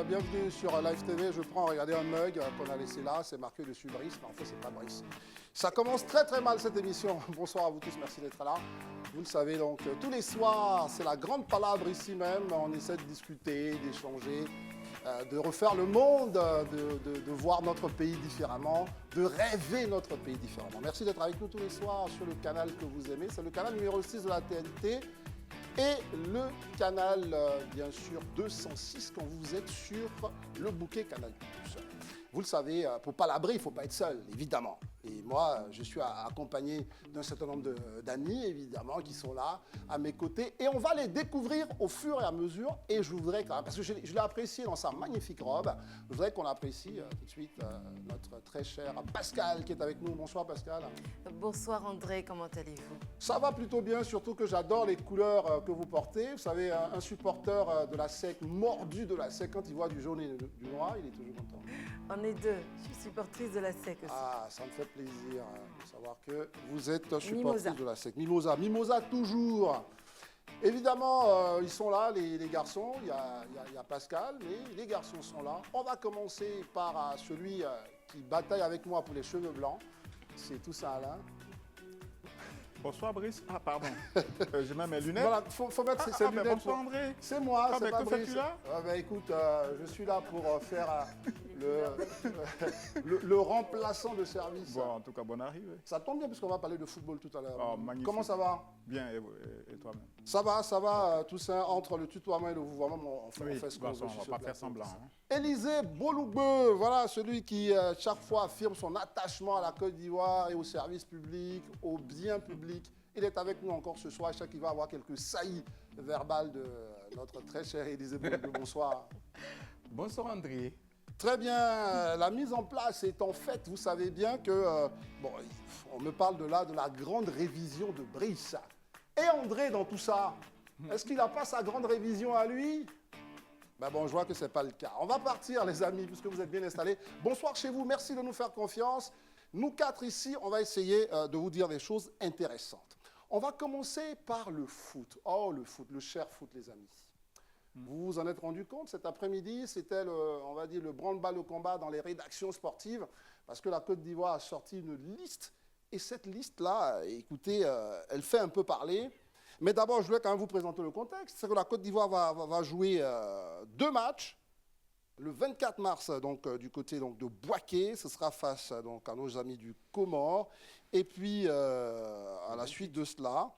bienvenue sur Live TV. Je prends, regardez un mug qu'on a laissé là, c'est marqué dessus Brice, mais en fait c'est pas Brice. Ça commence très très mal cette émission. Bonsoir à vous tous, merci d'être là. Vous le savez donc, tous les soirs, c'est la grande palabre ici même. On essaie de discuter, d'échanger, de refaire le monde, de voir notre pays différemment, de rêver notre pays différemment. Merci d'être avec nous tous les soirs sur le canal que vous aimez. C'est le canal numéro 6 de la TNT. Et le canal, bien sûr, 206 quand vous êtes sur le bouquet Canal+. Vous le savez, pour palabrer, il ne faut pas être seul, évidemment. Et moi, je suis accompagné d'un certain nombre d'amis, évidemment, qui sont là, à mes côtés. Et on va les découvrir au fur et à mesure. Et je voudrais quand même, parce que je l'ai apprécié dans sa magnifique robe, je voudrais qu'on apprécie tout de suite notre très cher Pascal qui est avec nous. Bonsoir Pascal. Bonsoir André, comment allez-vous? Ça va plutôt bien, surtout que j'adore les couleurs que vous portez. Vous savez, un supporter de la SEC, mordu de la SEC, quand il voit du jaune et du noir, il est toujours content. On est deux. Je suis supportrice de la SEC aussi. Ah, ça me fait plaisir de savoir que vous êtes supportrice de la SEC. Mimosa toujours. Évidemment, ils sont là, les garçons. Il y a Pascal, mais les garçons sont là. On va commencer par celui qui bataille avec moi pour les cheveux blancs. C'est Toussaint Alain. Bonsoir Brice. Ah pardon, j'ai même mes lunettes. Voilà, faut mettre ses lunettes. Bonsoir André. C'est moi, c'est pas que Brice. fais-tu là? Écoute, je suis là pour faire le remplaçant de service. Bon, en tout cas, bonne arrivée. Ça tombe bien puisqu'on va parler de football tout à l'heure. Oh, magnifique. Comment ça va? Bien, et toi-même? Ça va, Toussaint, entre le tutoiement et le vouvoiement, on fait ce qu'on veut. On va pas faire semblant. Hein. Élisée Boloubeu, voilà celui qui chaque fois affirme son attachement à la Côte d'Ivoire et au service public, au bien public. Il est avec nous encore ce soir. Je sais qu'il va avoir quelques saillies verbales de notre très cher Élisée Boloubeu. Bonsoir. Bonsoir André. Très bien. La mise en place est en fait, vous savez bien que, on me parle de la grande révision de Brice. Et André dans tout ça, est-ce qu'il n'a pas sa grande révision à lui? Je vois que ce n'est pas le cas. On va partir, les amis, puisque vous êtes bien installés. Bonsoir chez vous, merci de nous faire confiance. Nous quatre ici, on va essayer de vous dire des choses intéressantes. On va commencer par le foot. Oh, le foot, le cher foot, les amis. Vous vous en êtes rendu compte cet après-midi, c'était on va dire le branle-bas, le combat dans les rédactions sportives, parce que la Côte d'Ivoire a sorti une liste. Et cette liste-là, écoutez, elle fait un peu parler. Mais d'abord, je voulais quand même vous présenter le contexte. C'est que la Côte d'Ivoire va jouer 2 matchs. Le 24 mars, donc, du côté donc, de Bouaké, ce sera face donc, à nos amis du Comore. Et puis, à la suite de cela,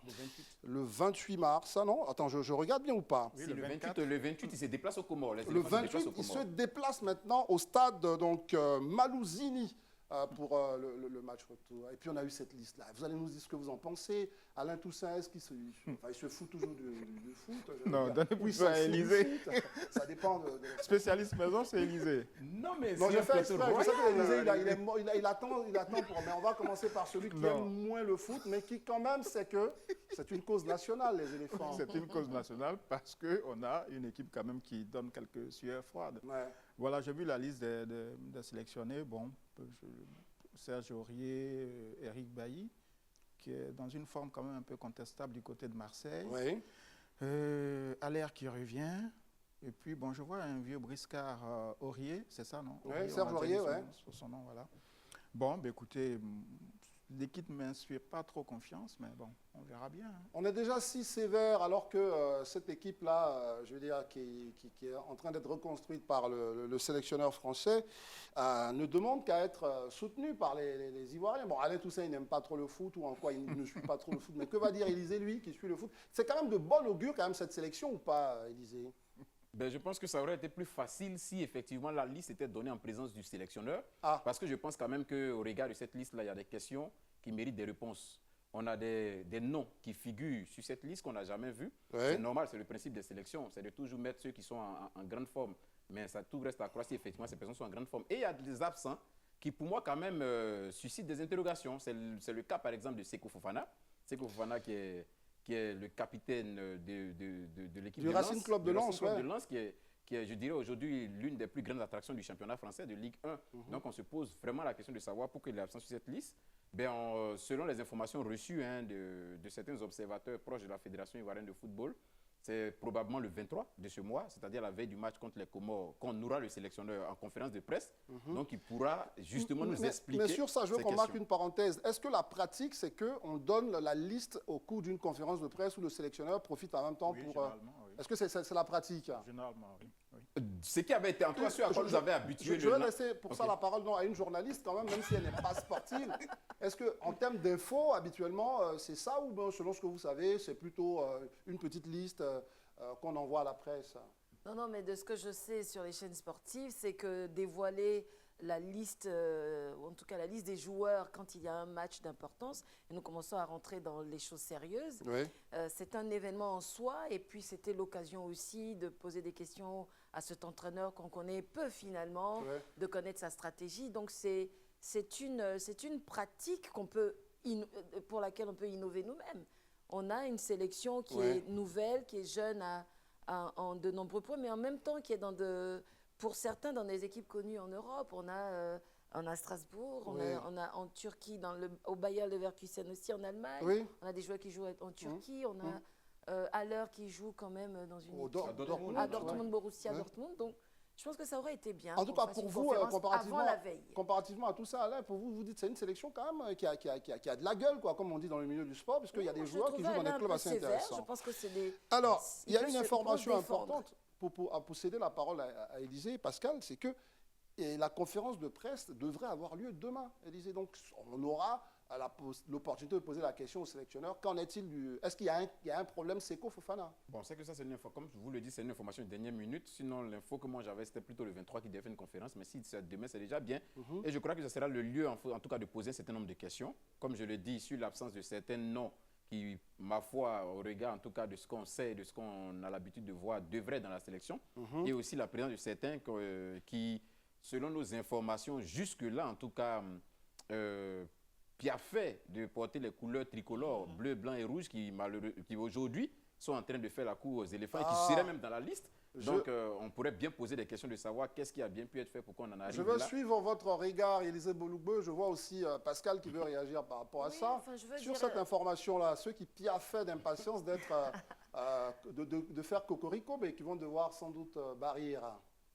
le 28 mars, ah non, attends, je regarde bien ou pas? Oui, le 28, il se déplace au Comore. Le 28, il se déplace maintenant au stade donc, Malouzini. Pour le match retour. Et puis on a eu cette liste-là. Vous allez nous dire ce que vous en pensez. Alain Toussaint, est-ce qu'il il se fout toujours du foot? Non, donnez-moi à Élisée. Ça dépend de... Spécialiste maison, c'est Élisée. Non, mais je fais exprès. Je sais qu'Élisée, il attend pour... Mais on va commencer par celui qui aime moins le foot, mais qui quand même sait que c'est une cause nationale, les éléphants. C'est une cause nationale parce qu'on a une équipe quand même qui donne quelques sueurs froides. Ouais. Voilà, j'ai vu la liste des sélectionnés. Bon, Serge Aurier, Eric Bailly, qui est dans une forme quand même un peu contestable du côté de Marseille. Oui. Allaire qui revient. Et puis, bon, je vois un vieux briscard Aurier, c'est ça, non? Oui, Serge Aurier, oui. Son nom, voilà. Bon, écoutez, l'équipe ne m'inspire pas trop confiance, mais bon, on verra bien. Hein. On est déjà si sévère alors que cette équipe-là, je veux dire, qui est en train d'être reconstruite par le sélectionneur français, ne demande qu'à être soutenue par les Ivoiriens. Bon, Alain Toussaint, il n'aime pas trop le foot, ou en quoi il ne suit pas trop le foot, mais que va dire Élisée, lui, qui suit le foot? C'est quand même de bon augure, quand même, cette sélection, ou pas, Élisée? Je pense que ça aurait été plus facile si effectivement la liste était donnée en présence du sélectionneur. Parce que je pense quand même qu'au regard de cette liste-là, il y a des questions qui méritent des réponses. On a des noms qui figurent sur cette liste qu'on n'a jamais vus. Oui. C'est normal, c'est le principe des sélections. C'est de toujours mettre ceux qui sont en grande forme. Mais ça, tout reste à croire si effectivement ces personnes sont en grande forme. Et il y a des absents qui, pour moi, quand même, suscitent des interrogations. C'est le cas, par exemple, de Sékou Fofana. Sékou Fofana qui est le capitaine de l'équipe du Racing Club de Lens, qui est, je dirais, aujourd'hui l'une des plus grandes attractions du championnat français de Ligue 1. Donc, on se pose vraiment la question de savoir pourquoi il est absent sur cette liste. Selon les informations reçues de certains observateurs proches de la Fédération ivoirienne de football, c'est probablement le 23 de ce mois, c'est-à-dire la veille du match contre les Comores, qu'on aura le sélectionneur en conférence de presse. Donc, il pourra justement nous expliquer. Mais sur ça, je veux qu'on marque une parenthèse. Est-ce que la pratique, c'est qu'on donne la liste au cours d'une conférence de presse où le sélectionneur profite en même temps pour... Oui. Est-ce que c'est la pratique? Généralement, oui. Ce qui avait été en toi, ce à quoi nous avait habitué. Je vais laisser pour ça la parole à une journaliste quand même si elle n'est pas sportive. Est-ce qu'en termes d'infos, habituellement, c'est ça ou bien, selon ce que vous savez, c'est plutôt une petite liste qu'on envoie à la presse? Non, mais de ce que je sais sur les chaînes sportives, c'est que dévoiler la liste, en tout cas la liste des joueurs quand il y a un match d'importance, et nous commençons à rentrer dans les choses sérieuses, c'est un événement en soi, et puis c'était l'occasion aussi de poser des questions à cet entraîneur qu'on connaît peu finalement, de connaître sa stratégie. Donc c'est une pratique pour laquelle on peut innover nous-mêmes. On a une sélection qui est nouvelle, qui est jeune en de nombreux points, mais en même temps qui est pour certains dans des équipes connues en Europe. On a Strasbourg, on a en Turquie, au Bayer Leverkusen aussi en Allemagne. On a des joueurs qui jouent en Turquie, on a Haller qui joue quand même dans une équipe à Dortmund, Borussia Dortmund. Donc, je pense que ça aurait été bien. En tout cas, pour vous, comparativement avant à tout ça, Alain, pour vous, vous dites que c'est une sélection quand même qui a de la gueule, quoi, comme on dit dans le milieu du sport, parce qu'il y a des joueurs qui jouent dans des clubs assez intéressants. Je pense que c'est des... Alors, il y a une information importante pour céder la parole à Élisée et Pascal, c'est que la conférence de presse devrait avoir lieu demain, Élisée. Donc, on aura l'opportunité de poser la question au sélectionneur. Qu'en est-il Est-ce qu'il y a un problème Seko Fofana? Bon, c'est que ça, c'est une info. Comme je vous le dis, c'est une information de dernière minute. Sinon, l'info que moi j'avais, c'était plutôt le 23 qui devait faire une conférence. Mais si c'est demain, c'est déjà bien. Et je crois que ça sera le lieu, en tout cas, de poser un certain nombre de questions. Comme je le dis, sur l'absence de certains noms qui, ma foi, au regard en tout cas de ce qu'on sait, de ce qu'on a l'habitude de voir, devraient dans la sélection. Et aussi la présence de certains qui, selon nos informations, jusque-là, en tout cas, Piafet de porter les couleurs tricolores, bleu, blanc et rouge, qui aujourd'hui sont en train de faire la cour aux éléphants et qui seraient même dans la liste. Donc, on pourrait bien poser des questions de savoir qu'est-ce qui a bien pu être fait pour qu'on en arrive là. Je veux suivre votre regard, Élisée Boulougbe. Je vois aussi Pascal qui veut réagir par rapport à ça. Sur cette information-là, ceux qui piaffaient d'impatience de faire cocorico, mais qui vont devoir sans doute barrir.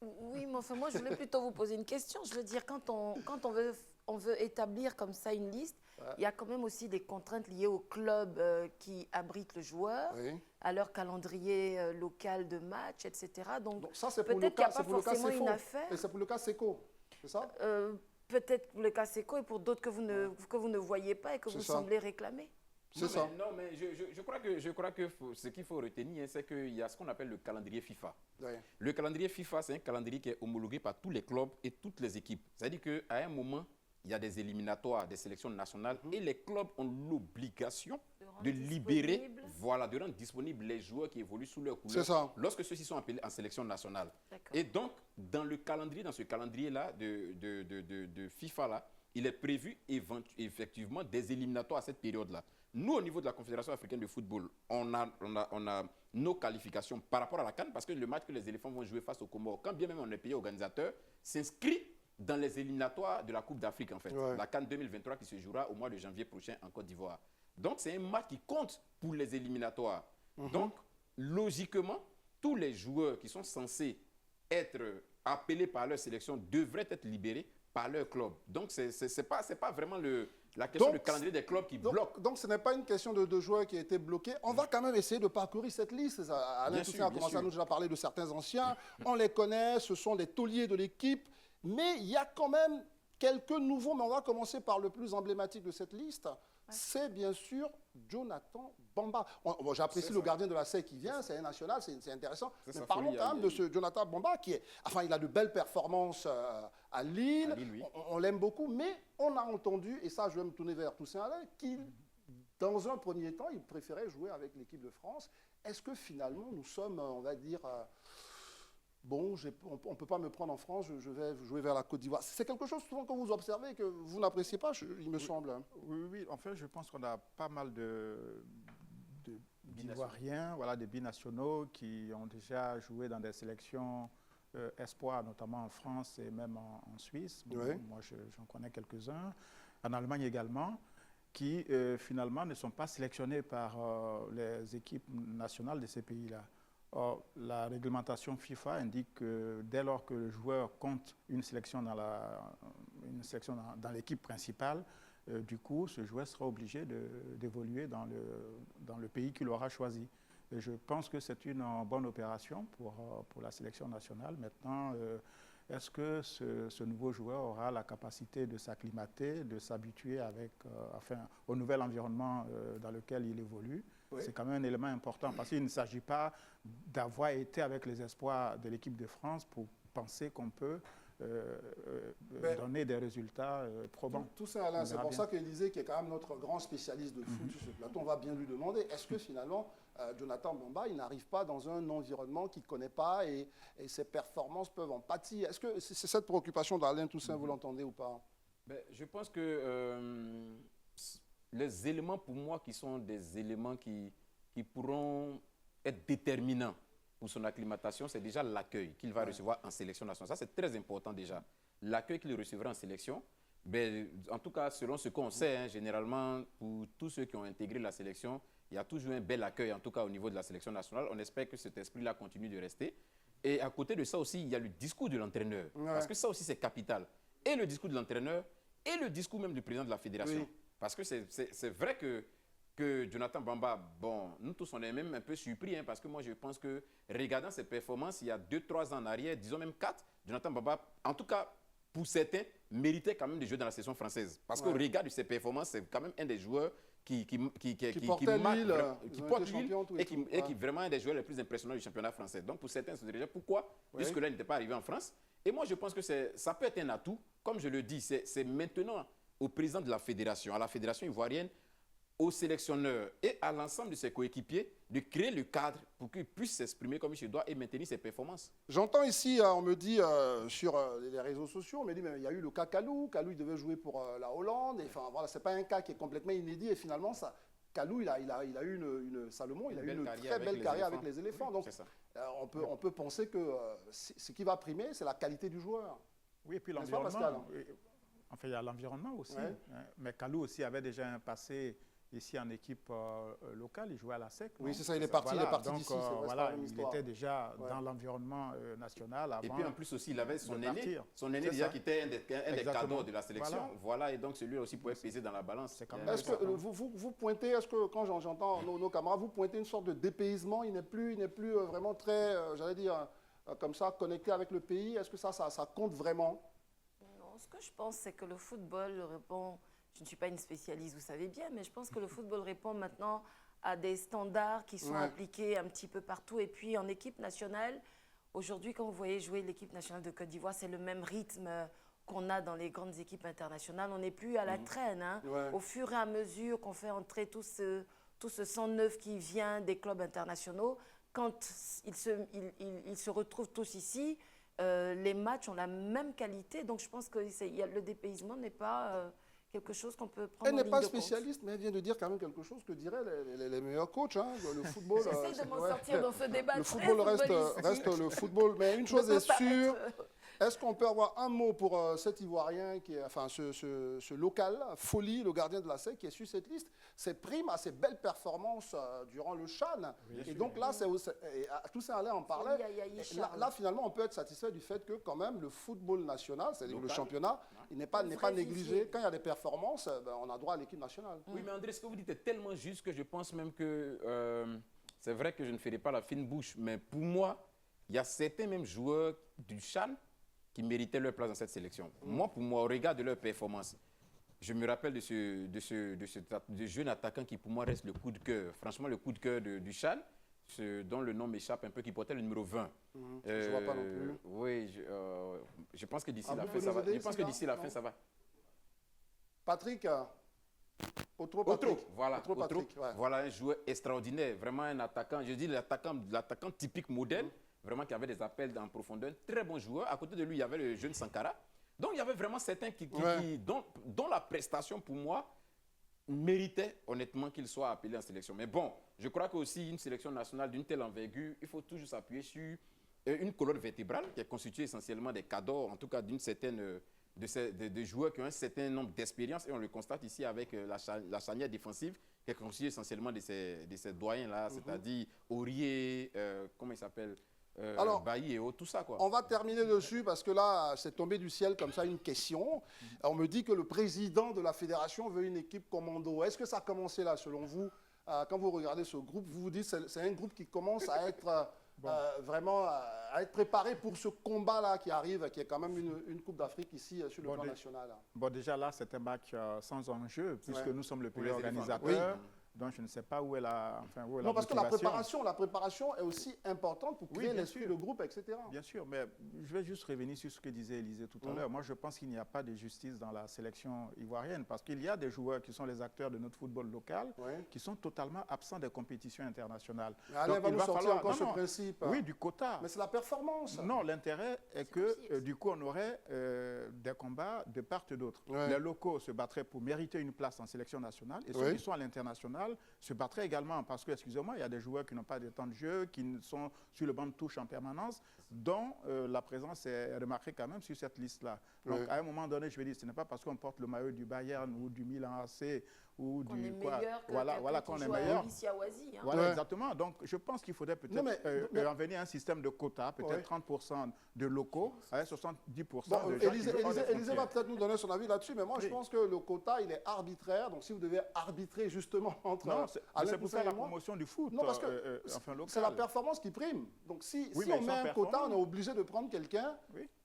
Oui, mais enfin, moi, je voulais plutôt vous poser une question. Je veux dire, quand on veut établir comme ça une liste, il y a quand même aussi des contraintes liées au club qui abrite le joueur, à leur calendrier local de match, etc. Donc ça, c'est pour le cas Seko. Et c'est pour le cas Seko, c'est ça? Peut-être pour le cas Seko et pour d'autres que vous ne voyez pas et que vous semblez réclamer. C'est ça. Non, mais je crois que ce qu'il faut retenir, c'est qu'il y a ce qu'on appelle le calendrier FIFA. Le calendrier FIFA, c'est un calendrier qui est homologué par tous les clubs et toutes les équipes. C'est-à-dire qu'à un moment, il y a des éliminatoires, des sélections nationales et les clubs ont l'obligation de libérer, de rendre disponibles les joueurs qui évoluent sous leur couleur lorsque ceux-ci sont appelés en sélection nationale. Et donc, dans ce calendrier-là de FIFA-là, il est prévu effectivement des éliminatoires à cette période-là. Nous, au niveau de la Confédération africaine de football, on a nos qualifications par rapport à la CAN, parce que le match que les éléphants vont jouer face aux Comores, quand bien même on est pays organisateur, s'inscrit dans les éliminatoires de la Coupe d'Afrique, en fait. La CAN 2023 qui se jouera au mois de janvier prochain en Côte d'Ivoire. Donc, c'est un match qui compte pour les éliminatoires. Donc, logiquement, tous les joueurs qui sont censés être appelés par leur sélection devraient être libérés par leur club. Donc, c'est pas vraiment la question du calendrier des clubs qui bloque. Donc, ce n'est pas une question de joueurs qui a été bloqués. On va quand même essayer de parcourir cette liste. Alain Toussaint a commencé à nous déjà parler de certains anciens. On les connaît, ce sont les tauliers de l'équipe. Mais il y a quand même quelques nouveaux, mais on va commencer par le plus emblématique de cette liste. C'est bien sûr Jonathan Bamba. J'apprécie le gardien de la SEC qui vient, c'est un national, c'est intéressant. Mais parlons quand même de ce Jonathan Bamba qui il a de belles performances à Lille. On l'aime beaucoup, mais on a entendu, et ça je vais me tourner vers Toussaint Alain, qu'il, dans un premier temps, il préférait jouer avec l'équipe de France. Est-ce que finalement nous sommes, on va dire... Bon, on ne peut pas me prendre en France, je vais jouer vers la Côte d'Ivoire. C'est quelque chose souvent que vous observez, que vous n'appréciez pas, il me semble. Oui, en fait, je pense qu'on a pas mal d'Ivoiriens, des binationaux qui ont déjà joué dans des sélections espoirs, notamment en France et même en Suisse. Moi, j'en connais quelques-uns. En Allemagne également, qui finalement ne sont pas sélectionnés par les équipes nationales de ces pays-là. Or, la réglementation FIFA indique que dès lors que le joueur compte une sélection dans l'équipe principale, du coup, ce joueur sera obligé d'évoluer dans le pays qu'il aura choisi. Et je pense que c'est une bonne opération pour la sélection nationale. Maintenant, est-ce que ce nouveau joueur aura la capacité de s'acclimater, de s'habituer au nouvel environnement dans lequel il évolue? Oui. C'est quand même un élément important parce qu'il ne s'agit pas d'avoir été avec les espoirs de l'équipe de France pour penser qu'on peut donner des résultats probants. Tout ça, Alain, c'est pour ça qu'Élisée, qui est quand même notre grand spécialiste de foot sur ce plateau, on va bien lui demander, est-ce que finalement, Jonathan Bamba, il n'arrive pas dans un environnement qu'il ne connaît pas et ses performances peuvent en pâtir? Est-ce que c'est cette préoccupation d'Alain Toussaint, vous l'entendez ou pas? Je pense que les éléments pour moi qui sont des éléments qui pourront être déterminants pour son acclimatation, c'est déjà l'accueil qu'il va recevoir en sélection nationale. Ça, c'est très important déjà. L'accueil qu'il recevra en sélection, en tout cas, selon ce qu'on sait, généralement, pour tous ceux qui ont intégré la sélection, il y a toujours un bel accueil, en tout cas au niveau de la sélection nationale. On espère que cet esprit-là continue de rester. Et à côté de ça aussi, il y a le discours de l'entraîneur. Parce que ça aussi, c'est capital. Et le discours de l'entraîneur, et le discours même du président de la fédération. Oui. Parce que c'est vrai que Jonathan Bamba, bon, nous tous, on est même un peu surpris, parce que moi, je pense que, regardant ses performances, il y a 2-3 ans en arrière, disons même 4, Jonathan Bamba, en tout cas, pour certains, méritait quand même de jouer dans la sélection française. Parce qu'au regard de ses performances, c'est quand même un des joueurs qui porte l'île et qui vraiment est un des joueurs les plus impressionnants du championnat français. Donc, pour certains, c'est déjà pourquoi, jusque-là, il n'était pas arrivé en France. Et moi, je pense que ça peut être un atout. Comme je le dis, c'est maintenant au président de la fédération, à la fédération ivoirienne, aux sélectionneurs et à l'ensemble de ses coéquipiers de créer le cadre pour qu'ils puissent s'exprimer comme il se doit et maintenir ses performances. J'entends ici, on me dit sur les réseaux sociaux, on me dit mais il y a eu le cas Kalou. Kalou, il devait jouer pour la Hollande. Et, enfin, voilà, ce n'est pas un cas qui est complètement inédit. Et finalement, Kalou, il a eu une Salomon, il a eu une très belle carrière avec les éléphants. Oui, donc, on peut penser que ce qui va primer, c'est la qualité du joueur. Oui, et puis l'environnement. Enfin, il y a l'environnement aussi. Ouais. Mais Kalou aussi avait déjà un passé ici en équipe locale, il jouait à la SEC. Oui, c'est ça, il est parti d'ici. Voilà, il était déjà dans l'environnement national avant. Et puis en plus aussi, il avait son aîné déjà qui était un des cadres de la sélection. Voilà, et donc celui-là aussi pouvait peser dans la balance. Est-ce que vous pointez, est-ce que quand j'entends nos camarades, vous pointez une sorte de dépaysement, il n'est plus vraiment très, j'allais dire, comme ça, connecté avec le pays? Est-ce que ça compte vraiment? Non, ce que je pense, c'est que le football répond... Je ne suis pas une spécialiste, vous savez bien, mais je pense que le football répond maintenant à des standards qui sont appliqués un petit peu partout. Et puis en équipe nationale, aujourd'hui, quand vous voyez jouer l'équipe nationale de Côte d'Ivoire, c'est le même rythme qu'on a dans les grandes équipes internationales. On n'est plus à la traîne. Au fur et à mesure qu'on fait entrer tout ce sang neuf qui vient des clubs internationaux, quand ils se retrouvent tous ici, les matchs ont la même qualité. Donc je pense que le dépaysement n'est pas... quelque chose qu'on peut prendre en ligne de compte. Elle n'est pas spécialiste, mais elle vient de dire quand même quelque chose que diraient les meilleurs coachs. Le football... J'essaie de m'en sortir dans ce débat. Le football reste le football. Mais une chose est sûre, est-ce qu'on peut avoir un mot pour cet Ivoirien, ce local, Folie, le gardien de la SEC, qui est sur cette liste? C'est prime à ses belles performances durant le CHAN. Et donc là, tout ça allait en parler. Là, finalement, on peut être satisfait du fait que quand même le football national, c'est-à-dire le championnat, il n'est pas négligé. Quand il y a des performances, on a droit à l'équipe nationale. Oui, mais André, ce que vous dites est tellement juste que je pense même que c'est vrai que je ne ferai pas la fine bouche, mais pour moi, il y a certains même joueurs du CHAN qui méritaient leur place dans cette sélection. Moi, pour moi, au regard de leur performance, je me rappelle de ce jeune attaquant qui, pour moi, reste le coup de cœur. Franchement, le coup de cœur du CHAN, dont le nom m'échappe un peu, qui portait le numéro 20. Je ne vois pas non plus. Oui, je pense que d'ici la fin, ça va. Je pense que d'ici la fin, ça va. Patrick Otro, voilà, voilà un joueur extraordinaire, vraiment un attaquant, je dis l'attaquant typique modèle, vraiment qui avait des appels en profondeur, très bon joueur. À côté de lui, il y avait le jeune Sankara. Donc, il y avait vraiment certains dont la prestation, pour moi, méritait honnêtement qu'il soit appelé en sélection. Mais bon, je crois qu'aussi une sélection nationale d'une telle envergure, il faut toujours s'appuyer sur une colonne vertébrale qui est constituée essentiellement des cadors, en tout cas d'une certaine... de joueurs qui ont un certain nombre d'expériences, et on le constate ici avec la charnière défensive qui est constitué essentiellement de ces doyens-là, c'est-à-dire Aurier, comment il s'appelle, alors, Bailly et autres, tout ça, quoi. On va terminer dessus parce que là, c'est tombé du ciel comme ça une question. On me dit que le président de la fédération veut une équipe commando. Est-ce que ça a commencé là, selon vous? Quand vous regardez ce groupe, vous vous dites que c'est un groupe qui commence à être vraiment à être préparé pour ce combat-là qui arrive, qui est quand même une Coupe d'Afrique ici sur le plan national. Bon, déjà là, c'est un match sans enjeu, puisque nous sommes le pays organisateur. Oui. Donc, je ne sais pas où est la non, parce que la préparation est aussi importante pour créer l'esprit de groupe, etc. Bien sûr, mais je vais juste revenir sur ce que disait Élisée tout à l'heure. Moi, je pense qu'il n'y a pas de justice dans la sélection ivoirienne, parce qu'il y a des joueurs qui sont les acteurs de notre football local, qui sont totalement absents des compétitions internationales. Mais allez, donc, il va falloir encore ce principe. Oui, du quota. Mais c'est la performance. Non, l'intérêt est que, du coup, on aurait des combats de part et d'autre. Les locaux se battraient pour mériter une place en sélection nationale, et ceux qui sont à l'international se battraient également parce que, excusez-moi, il y a des joueurs qui n'ont pas de temps de jeu, qui sont sur le banc de touche en permanence, dont la présence est remarquée quand même sur cette liste-là. Donc, à un moment donné, je vais dire, ce n'est pas parce qu'on porte le maillot du Bayern ou du Milan AC ou du quoi, voilà qu'on est meilleur. Voilà, exactement. Donc, je pense qu'il faudrait peut-être en venir à un système de quotas, peut-être 30% de locaux, avec 70% de gens Élisée va peut-être nous donner son avis là-dessus, mais moi, je pense que le quota, il est arbitraire. Donc, si vous devez arbitrer justement entre c'est pour faire la promotion du foot. Non, parce que c'est la performance qui prime. Donc, si on met un quota, on est obligé de prendre quelqu'un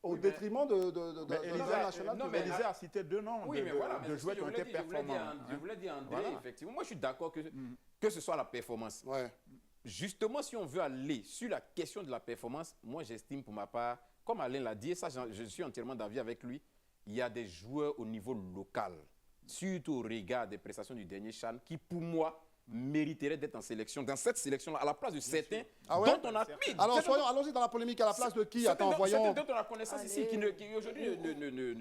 au détriment de la nationale. Non, mais Élisée a cité deux noms de joueurs qui ont été performants. Je voulais dire, André, effectivement, moi je suis d'accord que ce soit la performance. Justement, si on veut aller sur la question de la performance, moi j'estime pour ma part, comme Alain l'a dit, et ça je suis entièrement d'avis avec lui, il y a des joueurs au niveau local, surtout au regard des prestations du dernier CHAN, qui pour moi mériterait d'être en sélection, dans cette sélection-là, à la place de certains dont on a mis. Alors, allons-y dans la polémique, à la place de qui? Attends, voyons. Certains dont on a connaissance ici, qui aujourd'hui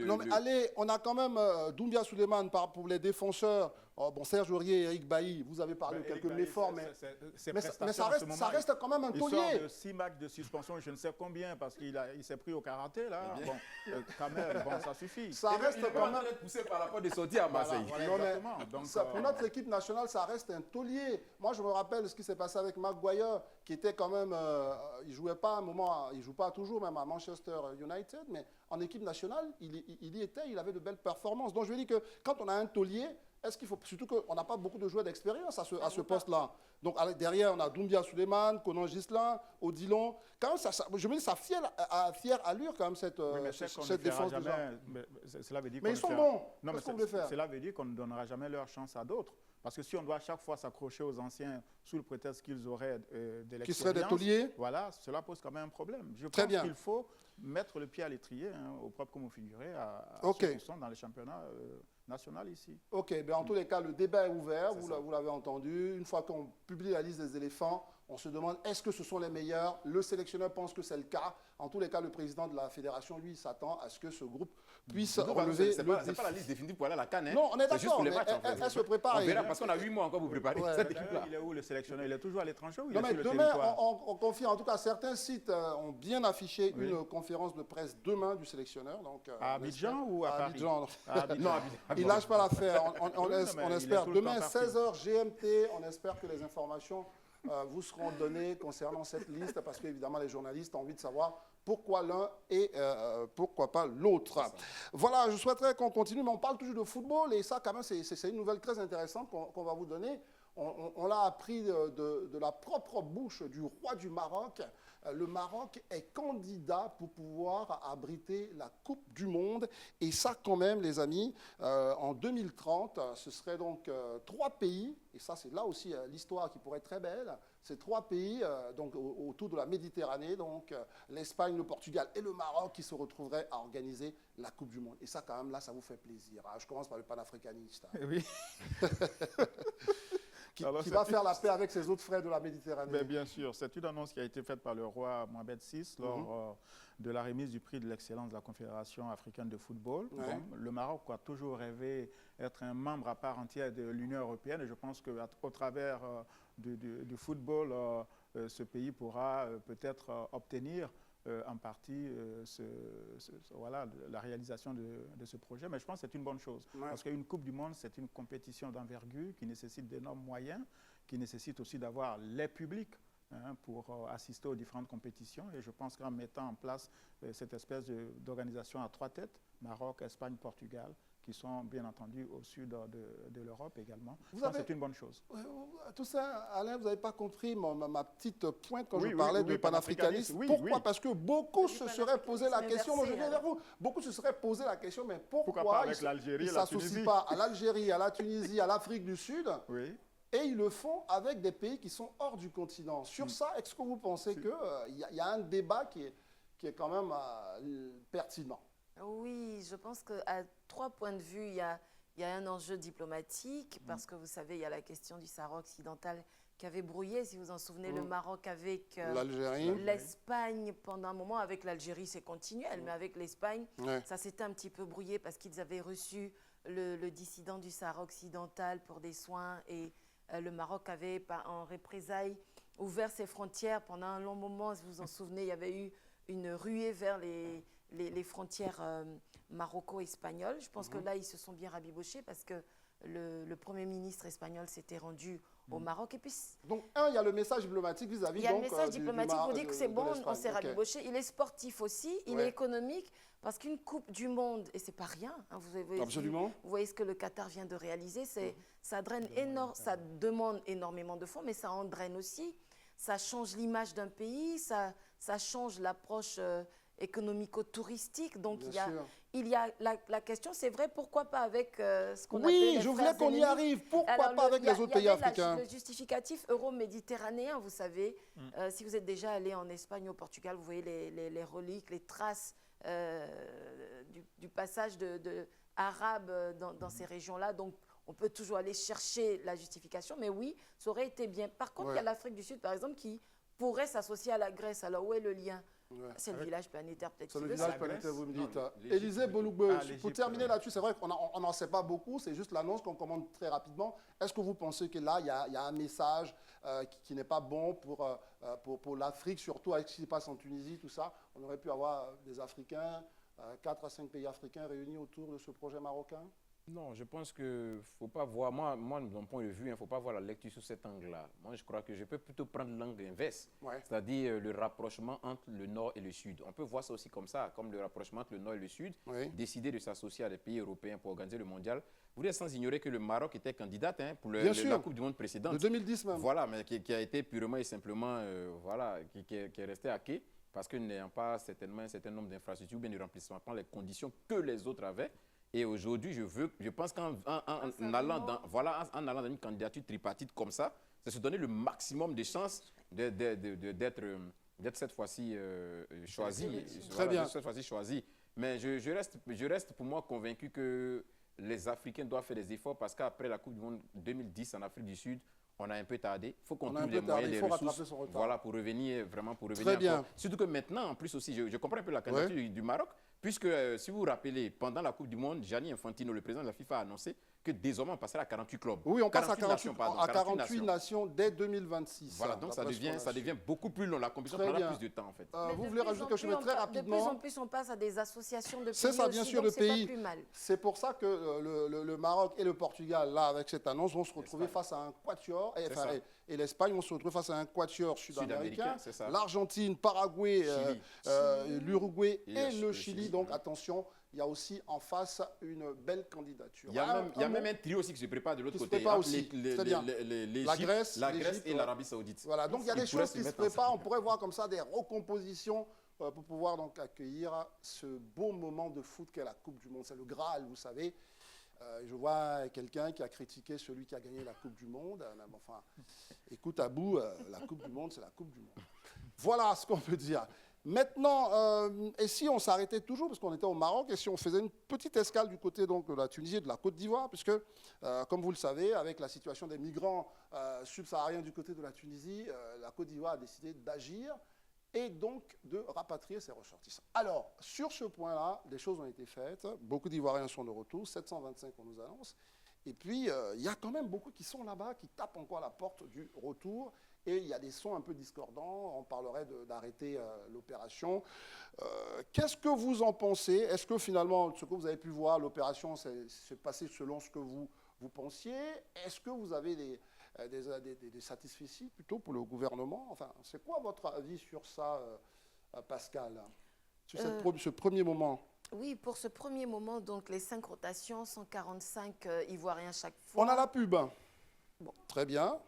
non, mais allez, on a quand même Doumbia Souleymane pour les défenseurs. Bon, Serge Aurier et Eric Bailly, vous avez parlé de quelques méforts, mais ça reste quand même un taulier. Il sort de 6 matchs de suspension, je ne sais combien, parce qu'il s'est pris au karaté, là. Bon, quand même, bon, ça suffit. Ça reste quand même poussé par rapport des sorties à Marseille. Exactement. Donc, pour notre équipe nationale, ça reste un taulier. Moi, je me rappelle ce qui s'est passé avec Maguire, qui était quand même, il jouait pas à un moment, il joue pas toujours, même à Manchester United, mais en équipe nationale, il y était, il avait de belles performances. Donc, je veux dire que quand on a un taulier, est-ce qu'il faut, surtout qu'on n'a pas beaucoup de joueurs d'expérience à ce poste-là. Donc derrière, on a Doumbia Souleymane, Conan Gislain, Odilon. Quand même, je me dis, ça fière allure quand même cette défense de cela veut dire mais ils sont bons. Non, mais cela veut dire qu'on ne donnera jamais leur chance à d'autres. Parce que si on doit à chaque fois s'accrocher aux anciens sous le prétexte qu'ils auraient de l'expérience, qui seraient des tauliers, voilà, cela pose quand même un problème. Je Très pense bien. qu'il faut mettre le pied à l'étrier, au propre comme vous figurez, à ceux qui sont dans les championnats national ici. Ok, ben en tous les cas, le débat est ouvert, vous l'avez entendu. Une fois qu'on publie la liste des éléphants, on se demande est-ce que ce sont les meilleurs? Le sélectionneur pense que c'est le cas. En tous les cas, le président de la fédération, lui, s'attend à ce que ce groupe puisse relever c'est pas la liste définitive pour aller à la CAN. Non, on est d'accord. Juste pour les matchs, elle se prépare. On verra, parce qu'on a 8 mois encore pour préparer cette équipe-là. Il est où le sélectionneur? Il est toujours à l'étranger ou il non, est mais sur le demain, territoire? on confie, en tout cas, certains sites ont bien affiché une conférence de presse demain du sélectionneur. Donc, à Abidjan ou à Paris? Abidjan. Non, il ne lâche pas l'affaire. On espère demain, 16h GMT, on espère que les informations vous seront données concernant cette liste, parce qu'évidemment, les journalistes ont envie de savoir pourquoi l'un et pourquoi pas l'autre. Voilà, je souhaiterais qu'on continue, mais on parle toujours de football, et ça, quand même, c'est une nouvelle très intéressante qu'on va vous donner. On l'a appris de la propre bouche du roi du Maroc. Le Maroc est candidat pour pouvoir abriter la Coupe du Monde. Et ça, quand même, les amis, en 2030, ce serait donc 3 pays, et ça, c'est là aussi l'histoire qui pourrait être très belle. Ces 3 pays donc, autour de la Méditerranée, donc l'Espagne, le Portugal et le Maroc, qui se retrouveraient à organiser la Coupe du Monde. Et ça, quand même, là, ça vous fait plaisir. Hein. Je commence par le panafricaniste. Hein. Oui. qui va faire la paix avec ses autres frères de la Méditerranée. Mais bien sûr, c'est une annonce qui a été faite par le roi Mohamed VI lors de la remise du prix de l'excellence de la Confédération africaine de football. Ouais. Bon, le Maroc a toujours rêvé être un membre à part entière de l'Union européenne, et je pense qu'au travers du football, ce pays pourra peut-être obtenir en partie voilà, la réalisation de ce projet. Mais je pense que c'est une bonne chose. Ouais. Parce qu'une Coupe du Monde, c'est une compétition d'envergure qui nécessite d'énormes moyens, qui nécessite aussi d'avoir les publics pour assister aux différentes compétitions. Et je pense qu'en mettant en place cette espèce d'organisation à 3 têtes, Maroc, Espagne, Portugal, qui sont bien entendu au sud de l'Europe également. Je pense que c'est une bonne chose. Tout ça, Alain, vous n'avez pas compris ma petite pointe quand je parlais de panafricanisme. Pourquoi? Parce que beaucoup se seraient posé la question, moi je viens vers vous, beaucoup se seraient posé la question, mais pourquoi ils ne s'associent pas à l'Algérie, à la Tunisie, à l'Afrique du Sud et ils le font avec des pays qui sont hors du continent. Sur ça, est-ce que vous pensez qu'il y a un débat qui est quand même pertinent? Oui, je pense qu'à 3 points de vue, il y a un enjeu diplomatique, parce que vous savez, il y a la question du Sahara occidental qui avait brouillé, si vous en souvenez, le Maroc avec l'Espagne pendant un moment. Avec l'Algérie, c'est continuel, mais avec l'Espagne, ça s'était un petit peu brouillé parce qu'ils avaient reçu le dissident du Sahara occidental pour des soins et le Maroc avait, en représailles, ouvert ses frontières pendant un long moment. Si vous vous en souvenez, il y avait eu une ruée vers les frontières maroco-espagnoles. Je pense que là, ils se sont bien rabibochés parce que le Premier ministre espagnol s'était rendu au Maroc. Et puis, donc, il y a le message diplomatique vis-à-vis il y a le message diplomatique pour dire que c'est bon, on s'est rabiboché. Il est sportif aussi, il est économique, parce qu'une Coupe du Monde, et ce n'est pas rien, hein, vous voyez ce que le Qatar vient de réaliser, ça demande énormément de fonds, mais ça en draine aussi. Ça change l'image d'un pays, ça change l'approche économico-touristique. Donc, il y a la question, c'est vrai, pourquoi pas avec ce qu'on appelle les frères je voulais qu'on y arrive. Pourquoi pas avec les autres pays africains? Le justificatif euro-méditerranéen, vous savez, si vous êtes déjà allé en Espagne, au Portugal, vous voyez les reliques, les traces du passage arabe dans ces régions-là. Donc, on peut toujours aller chercher la justification, mais oui, ça aurait été bien. Par contre, il y a l'Afrique du Sud, par exemple, qui pourrait s'associer à la Grèce. Alors, où est le lien? C'est le village planétaire, peut-être. C'est le village planétaire, vous me dites. Élisée Bolougbe, pour terminer là-dessus, c'est vrai qu'on n'en sait pas beaucoup, c'est juste l'annonce qu'on commande très rapidement. Est-ce que vous pensez que là, il y a un message qui n'est pas bon pour l'Afrique, surtout avec ce qui se passe en Tunisie, tout ça? On aurait pu avoir des Africains, 4 à 5 pays africains réunis autour de ce projet marocain? Non, je pense qu'il ne faut pas voir, moi, de mon point de vue, il ne faut pas voir la lecture sous cet angle-là. Moi, je crois que je peux plutôt prendre l'angle inverse, c'est-à-dire le rapprochement entre le Nord et le Sud. On peut voir ça aussi comme ça, comme le rapprochement entre le Nord et le Sud, décider de s'associer à des pays européens pour organiser le mondial. Vous êtes sans ignorer que le Maroc était candidat pour la Coupe du Monde précédente. De 2010 même. Voilà, mais qui a été purement et simplement, qui est resté à quai, parce qu'il n'ayant pas certainement un certain nombre d'infrastructures ou bien de remplissement par les conditions que les autres avaient. Et aujourd'hui, je pense qu'en allant dans une candidature tripartite comme ça, c'est se donner le maximum de chances d'être cette fois-ci choisi. Très bien. Cette fois-ci choisi. Mais je reste pour moi convaincu que les Africains doivent faire des efforts parce qu'après la Coupe du Monde 2010 en Afrique du Sud, on a un peu tardé. Il faut qu'on trouve les moyens, les ressources, pour revenir Très bien. encore. Surtout que maintenant, en plus aussi, je comprends un peu la candidature du Maroc, puisque si vous vous rappelez, pendant la Coupe du Monde, Gianni Infantino, le président de la FIFA, a annoncé que désormais on passerait à 48 clubs. Oui, on passe à 48 nations dès 2026. Voilà, donc ça devient beaucoup plus long. La compétition prendra plus de temps en fait. Vous voulez rajouter quelque chose très rapidement? De plus en plus, on passe à des associations de pays. C'est ça, bien sûr, de pays. Pas plus mal. C'est pour ça que le Maroc et le Portugal, là, avec cette annonce, vont se retrouver face à un quatuor. Et l'Espagne vont se retrouver face à un quatuor sud-américain. L'Argentine, Paraguay, l'Uruguay et le Chili. Donc attention, il y a aussi en face une belle candidature. Il y a même un trio aussi qui se prépare de l'autre côté. La Grèce et l'Arabie Saoudite. Voilà, donc il y a des choses qui se préparent. On pourrait voir comme ça des recompositions pour pouvoir donc accueillir ce beau moment de foot qu'est la Coupe du Monde. C'est le Graal, vous savez. Je vois quelqu'un qui a critiqué celui qui a gagné la Coupe du Monde. Enfin, écoute, Abou, la Coupe du Monde, c'est la Coupe du Monde. Voilà ce qu'on peut dire. Maintenant, et si on s'arrêtait toujours, parce qu'on était au Maroc, et si on faisait une petite escale du côté donc, de la Tunisie et de la Côte d'Ivoire, puisque, comme vous le savez, avec la situation des migrants subsahariens du côté de la Tunisie, la Côte d'Ivoire a décidé d'agir et donc de rapatrier ses ressortissants. Alors, sur ce point-là, des choses ont été faites. Beaucoup d'Ivoiriens sont de retour, 725 on nous annonce. Et puis, il y a quand même beaucoup qui sont là-bas, qui tapent encore à la porte du retour. et il y a des sons un peu discordants. On parlerait d'arrêter l'opération. Qu'est-ce que vous en pensez? Est-ce que finalement, ce que vous avez pu voir, l'opération s'est passée selon ce que vous pensiez? Est-ce que vous avez des satisfecits plutôt pour le gouvernement? Enfin, c'est quoi votre avis sur ça, Pascal, sur ce premier moment? Oui, pour ce premier moment, donc les 5 rotations, 145 Ivoiriens chaque fois. On a la pub. Bon. Très bien.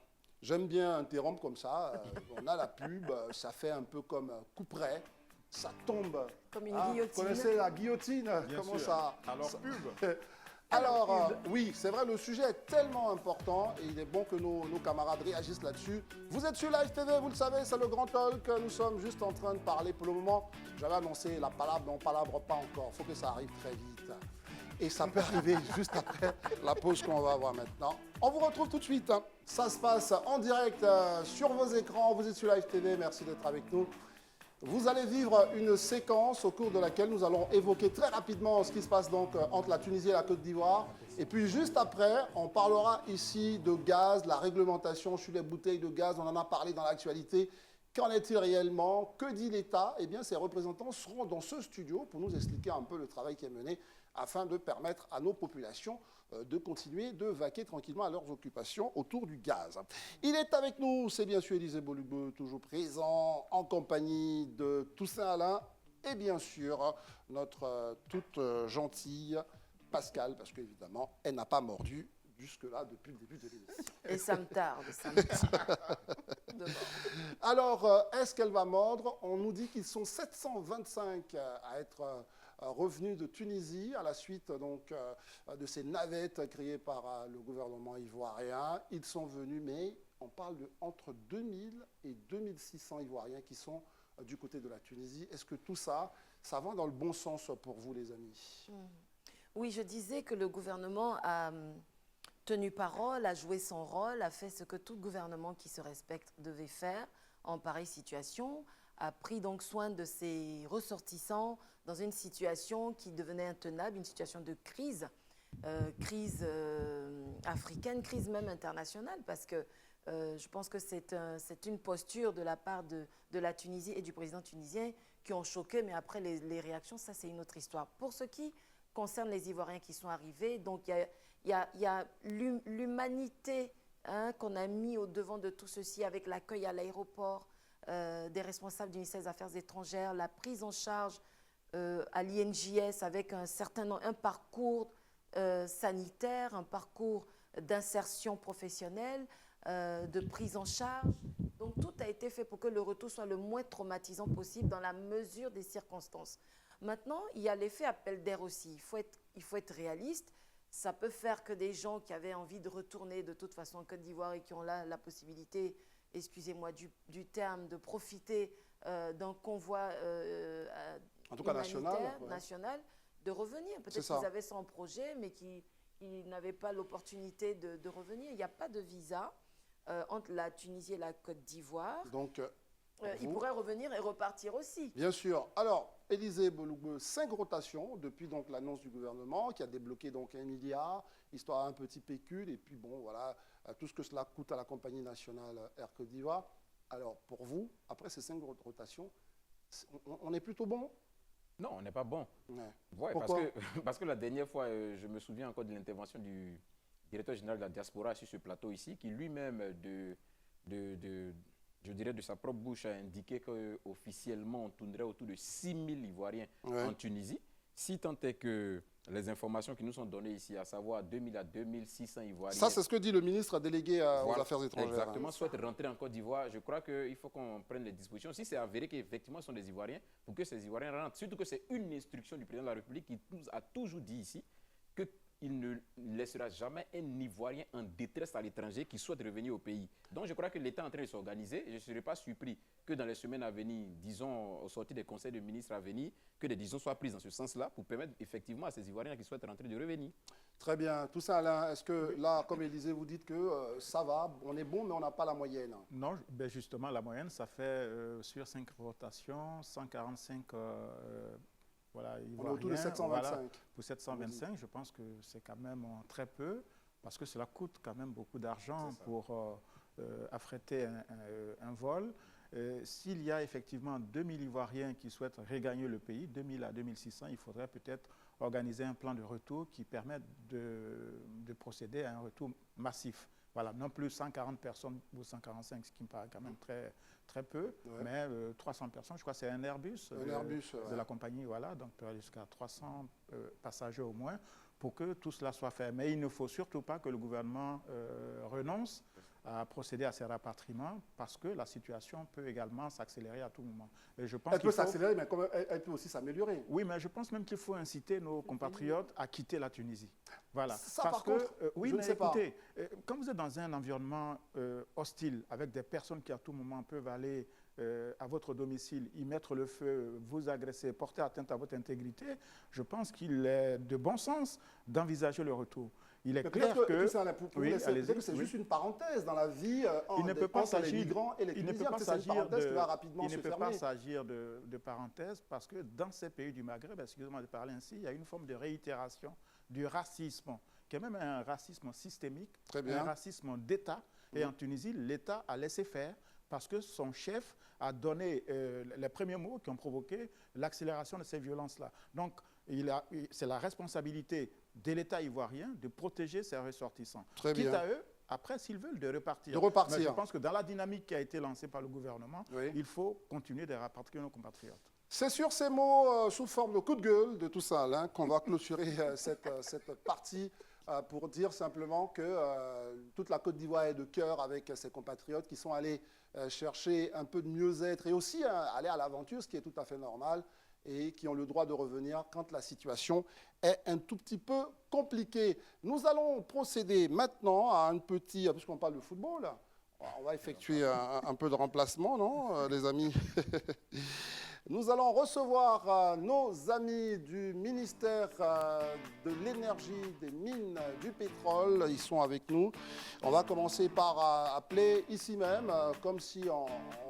J'aime bien interrompre comme ça. On a la pub, ça fait un peu comme coup près. Ça tombe. Comme une guillotine. Vous connaissez la guillotine? Bien Comment sûr. ça? Alors, pub. Alors, oui, c'est vrai, le sujet est tellement important et il est bon que nos camarades réagissent là-dessus. Vous êtes sur Live TV, vous le savez, c'est le Grand Talk. Nous sommes juste en train de parler pour le moment. J'avais annoncé la palabre, mais on ne palabre pas encore. Il faut que ça arrive très vite. Et ça peut arriver juste après la pause qu'on va avoir maintenant. On vous retrouve tout de suite. Ça se passe en direct sur vos écrans. Vous êtes sur Live TV, merci d'être avec nous. Vous allez vivre une séquence au cours de laquelle nous allons évoquer très rapidement ce qui se passe donc entre la Tunisie et la Côte d'Ivoire. Et puis juste après, on parlera ici de gaz, la réglementation sur les bouteilles de gaz. On en a parlé dans l'actualité. Qu'en est-il réellement? Que dit l'État? Eh bien, ces représentants seront dans ce studio pour nous expliquer un peu le travail qui est mené afin de permettre à nos populations de continuer de vaquer tranquillement à leurs occupations autour du gaz. Il est avec nous, c'est bien sûr Élisée Bolugbe, toujours présent, en compagnie de Toussaint Alain et bien sûr notre toute gentille Pascal, parce qu'évidemment, elle n'a pas mordu jusque-là depuis le début de l'émission. Et ça me tarde, ça me tarde. Alors, est-ce qu'elle va mordre? On nous dit qu'ils sont 725 à être revenus de Tunisie à la suite donc, de ces navettes créées par le gouvernement ivoirien. Ils sont venus, mais on parle de entre 2000 et 2600 Ivoiriens qui sont du côté de la Tunisie. Est-ce que tout ça, ça va dans le bon sens pour vous, les amis? Oui, je disais que le gouvernement a tenu parole, a joué son rôle, a fait ce que tout gouvernement qui se respecte devait faire en pareille situation, a pris donc soin de ses ressortissants dans une situation qui devenait intenable, une situation de crise, crise africaine, crise même internationale, parce que je pense que c'est une posture de la part de la Tunisie et du président tunisien qui ont choqué, mais après les réactions, ça c'est une autre histoire. Pour ce qui concerne les Ivoiriens qui sont arrivés, donc il y a l'humanité qu'on a mis au devant de tout ceci avec l'accueil à l'aéroport des responsables du ministère des Affaires étrangères, la prise en charge à l'INJS avec un parcours sanitaire, un parcours d'insertion professionnelle, de prise en charge. Donc tout a été fait pour que le retour soit le moins traumatisant possible dans la mesure des circonstances. Maintenant, il y a l'effet appel d'air aussi. Il faut être réaliste. Ça peut faire que des gens qui avaient envie de retourner de toute façon en Côte d'Ivoire et qui ont là la possibilité, excusez-moi du terme, de profiter d'un convoi en tout cas national, de revenir. Peut-être qu'ils avaient ça en projet, mais qu'ils n'avaient pas l'opportunité de revenir. Il n'y a pas de visa entre la Tunisie et la Côte d'Ivoire. Donc, ils pourraient revenir et repartir aussi. Bien sûr. Alors, Élisée Bolugbe, 5 rotations depuis donc l'annonce du gouvernement qui a débloqué donc 1 milliard, histoire un petit pécule, et puis bon, voilà, tout ce que cela coûte à la compagnie nationale Air Côte d'Ivoire. Alors, pour vous, après ces 5 rotations, on est plutôt bon? Non, on n'est pas bon. Ouais. Parce que la dernière fois, je me souviens encore de l'intervention du directeur général de la diaspora sur ce plateau ici, qui lui-même, je dirais de sa propre bouche, a indiqué qu'officiellement, on tournerait autour de 6 000 Ivoiriens en Tunisie. Si tant est que les informations qui nous sont données ici, à savoir 2000 à 2600 Ivoiriens. Ça, c'est ce que dit le ministre délégué aux Affaires étrangères. Exactement, souhaite rentrer en Côte d'Ivoire. Je crois qu'il faut qu'on prenne les dispositions. Si c'est avéré qu'effectivement, ce sont des Ivoiriens, pour que ces Ivoiriens rentrent, surtout que c'est une instruction du président de la République qui a toujours dit ici qu'il ne laissera jamais un Ivoirien en détresse à l'étranger qui souhaite revenir au pays. Donc je crois que l'État est en train de s'organiser. Je ne serais pas surpris que dans les semaines à venir, disons, au sortir des conseils de ministres à venir, que des décisions soient prises dans ce sens-là pour permettre effectivement à ces Ivoiriens qui souhaitent rentrer de revenir. Très bien. Tout ça, Alain, est-ce que là, comme Élisée, vous dites que ça va, on est bon, mais on n'a pas la moyenne? Non, ben justement, la moyenne, ça fait sur 5 rotations, 145 voilà, on est autour de 725. Voilà, pour 725, je pense que c'est quand même très peu, parce que cela coûte quand même beaucoup d'argent pour affréter un vol. S'il y a effectivement 2000 Ivoiriens qui souhaitent regagner le pays, 2000 à 2600, il faudrait peut-être organiser un plan de retour qui permette de procéder à un retour massif. Voilà, non plus 140 personnes ou 145, ce qui me paraît quand même très, très peu, mais 300 personnes, je crois que c'est un Airbus, de la compagnie, voilà, donc jusqu'à 300 passagers au moins, pour que tout cela soit fait. Mais il ne faut surtout pas que le gouvernement renonce à procéder à ces rapatriements parce que la situation peut également s'accélérer à tout moment. Et je pense elle peut s'accélérer, mais elle peut aussi s'améliorer. Oui, mais je pense même qu'il faut inciter nos compatriotes à quitter la Tunisie. Voilà. Ça, parce par contre, oui, je mais ne sais écoutez, pas. Quand vous êtes dans un environnement hostile, avec des personnes qui à tout moment peuvent aller à votre domicile, y mettre le feu, vous agresser, porter atteinte à votre intégrité, je pense qu'il est de bon sens d'envisager le retour. Il est clair que c'est juste une parenthèse dans la vie entre les migrants et les Tunisiens. C'est une parenthèse qui va rapidement se fermer. Il ne peut pas s'agir de parenthèse parce que dans ces pays du Maghreb, excusez-moi de parler ainsi, il y a une forme de réitération du racisme, qui est même un racisme systémique, un racisme d'État. Et en Tunisie, l'État a laissé faire parce que son chef a donné les premiers mots qui ont provoqué l'accélération de ces violences-là. Donc, c'est la responsabilité de l'État ivoirien de protéger ses ressortissants. Quitte à eux, après, s'ils veulent, de repartir. Mais je pense que dans la dynamique qui a été lancée par le gouvernement, il faut continuer de rapatrier nos compatriotes. C'est sur ces mots, sous forme de coup de gueule de tout ça, là, qu'on va clôturer cette partie pour dire simplement que toute la Côte d'Ivoire est de cœur avec ses compatriotes qui sont allés chercher un peu de mieux-être et aussi aller à l'aventure, ce qui est tout à fait normal, et qui ont le droit de revenir quand la situation est un tout petit peu compliquée. Nous allons procéder maintenant à un petit, puisqu'on parle de football, on va effectuer un peu de remplacement, non, les amis? Nous allons recevoir nos amis du ministère de l'énergie, des mines, du pétrole. Ils sont avec nous. On va commencer par appeler ici même, comme si on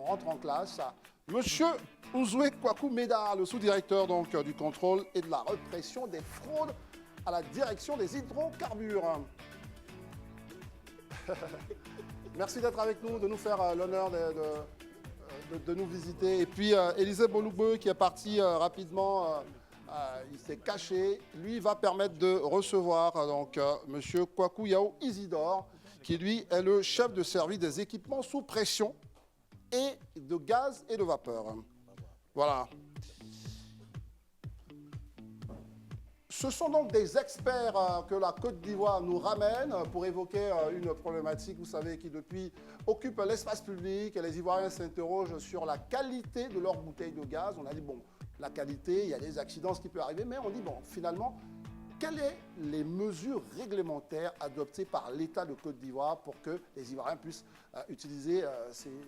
rentre en classe, Monsieur Ouzoué Kwaku Meda, le sous-directeur du contrôle et de la répression des fraudes à la direction des hydrocarbures. Merci d'être avec nous, de nous faire l'honneur de nous visiter. Et puis Élisée Boloubeu qui est parti rapidement, il s'est caché. Lui va permettre de recevoir Monsieur Kwaku Yao Isidore, qui lui est le chef de service des équipements sous pression et de gaz et de vapeur. Voilà. Ce sont donc des experts que la Côte d'Ivoire nous ramène pour évoquer une problématique, vous savez, qui depuis occupe l'espace public et les Ivoiriens s'interrogent sur la qualité de leurs bouteilles de gaz. On a dit, bon, la qualité, il y a des accidents, ce qui peut arriver, mais on dit, bon, finalement, quelles sont les mesures réglementaires adoptées par l'État de Côte d'Ivoire pour que les Ivoiriens puissent utiliser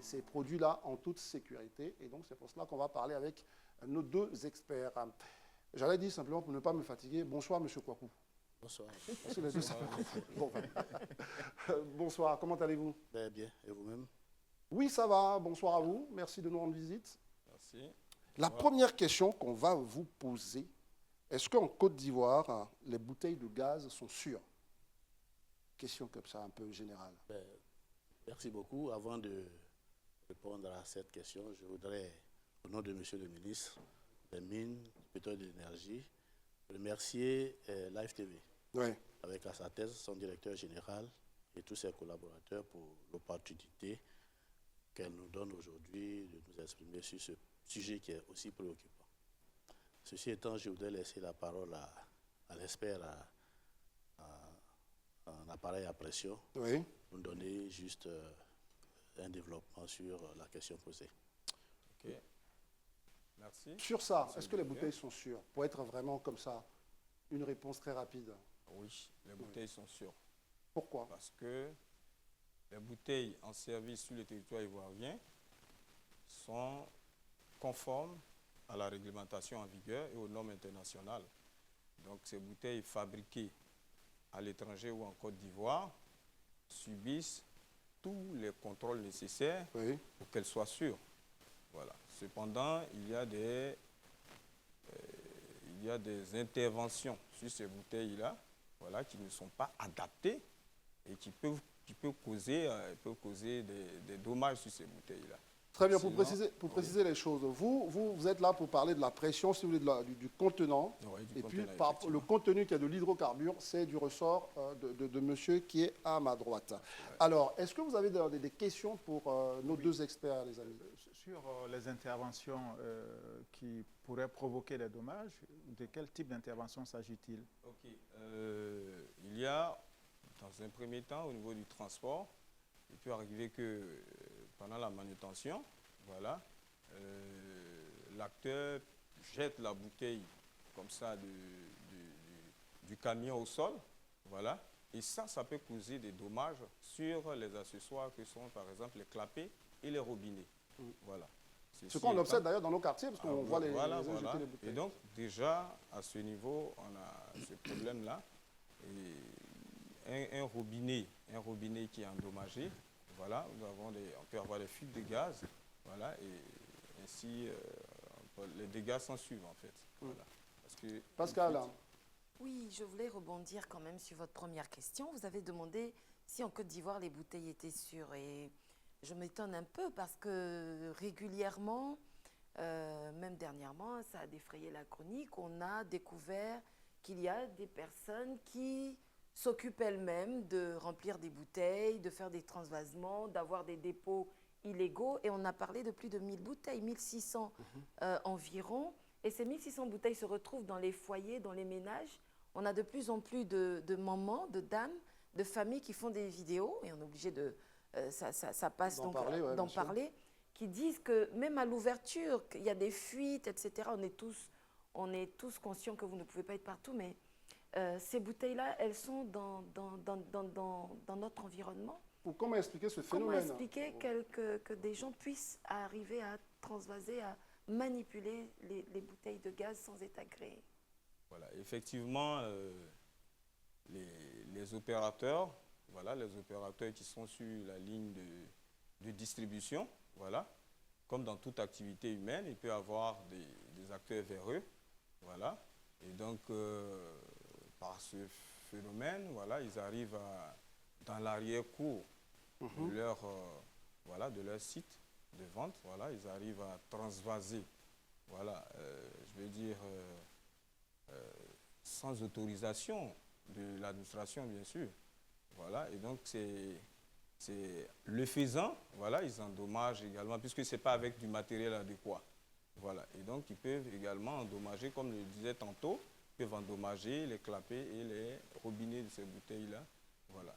ces produits-là en toute sécurité? Et donc, c'est pour cela qu'on va parler avec nos deux experts. J'allais dire simplement, pour ne pas me fatiguer, bonsoir, Monsieur Kwaku. Bonsoir. Bon, bonsoir, comment allez-vous? Bien, et vous-même? Oui, ça va, bonsoir à vous, merci de nous rendre visite. Merci. La première question qu'on va vous poser, est-ce qu'en Côte d'Ivoire, les bouteilles de gaz sont sûres? Question comme ça, un peu générale. Merci beaucoup. Avant de répondre à cette question, je voudrais, au nom de Monsieur le ministre des Mines, du pétrole et de l'énergie, remercier l'AFTV, avec à sa thèse son directeur général et tous ses collaborateurs pour l'opportunité qu'elle nous donne aujourd'hui de nous exprimer sur ce sujet qui est aussi préoccupant. Ceci étant, je voudrais laisser la parole à l'expert en appareil à pression, nous donner juste un développement sur la question posée. Ok. Merci. Sur ça, est-ce que les bouteilles sont sûres? Pour être vraiment comme ça, une réponse très rapide. Oui, les bouteilles sont sûres. Pourquoi? Parce que les bouteilles en service sur le territoire ivoirien sont conformes à la réglementation en vigueur et aux normes internationales. Donc ces bouteilles fabriquées à l'étranger ou en Côte d'Ivoire subissent tous les contrôles nécessaires pour qu'elles soient sûres. Voilà. Cependant, il y a des interventions sur ces bouteilles-là, voilà, qui ne sont pas adaptées et qui peuvent qui peut causer des dommages sur ces bouteilles-là. Très bien, pour préciser les choses, vous êtes là pour parler de la pression, si vous voulez, du contenant. Oui, du et contenant, puis, le contenu qui est de l'hydrocarbure, c'est du ressort de monsieur qui est à ma droite. Ouais. Alors, est-ce que vous avez des questions pour nos deux experts, les amis? Sur les interventions qui pourraient provoquer des dommages, de quel type d'intervention s'agit-il? Ok. Il y a, dans un premier temps, au niveau du transport, il peut arriver que pendant la manutention, voilà, l'acteur jette la bouteille comme ça du camion au sol, voilà, et ça peut causer des dommages sur les accessoires que sont par exemple les clapets et les robinets. Voilà. Ce qu'on observe d'ailleurs dans nos quartiers, parce qu'on voit les jeter les bouteilles. Et donc, déjà, à ce niveau, on a ce problème-là. Un robinet qui est endommagé, voilà, on peut avoir des fuites de gaz, voilà, et ainsi, les dégâts s'en suivent, en fait. Voilà. Parce que Pascal. Oui, je voulais rebondir quand même sur votre première question. Vous avez demandé si en Côte d'Ivoire, les bouteilles étaient sûres. Et je m'étonne un peu parce que régulièrement, même dernièrement, ça a défrayé la chronique, on a découvert qu'il y a des personnes qui s'occupent elles-mêmes de remplir des bouteilles, de faire des transvasements, d'avoir des dépôts illégaux. Et on a parlé de plus de 1000 bouteilles, 1600 environ. Et ces 1600 bouteilles se retrouvent dans les foyers, dans les ménages. On a de plus en plus de mamans, de dames, de familles qui font des vidéos, et on est obligé de... ça passe d'en donc parler, d'en parler, qui disent que même à l'ouverture, il y a des fuites, etc. On est tous conscients que vous ne pouvez pas être partout, mais ces bouteilles-là, elles sont dans notre environnement. Comment expliquer ce phénomène? Comment expliquer que des gens puissent arriver à transvaser, à manipuler les bouteilles de gaz sans être agréées? Voilà, effectivement, les opérateurs, voilà, les opérateurs qui sont sur la ligne de distribution, voilà, comme dans toute activité humaine, il peut y avoir des acteurs véreux, voilà, et donc par ce phénomène, voilà, ils arrivent dans l'arrière-cour de leur site de vente, voilà, ils arrivent à transvaser, voilà, je veux dire, sans autorisation de l'administration, bien sûr. Voilà, et donc c'est le faisant, voilà, ils endommagent également, puisque ce n'est pas avec du matériel adéquat. Voilà, et donc ils peuvent également endommager, comme je le disais tantôt, ils peuvent endommager les clapets et les robinets de ces bouteilles-là. Voilà.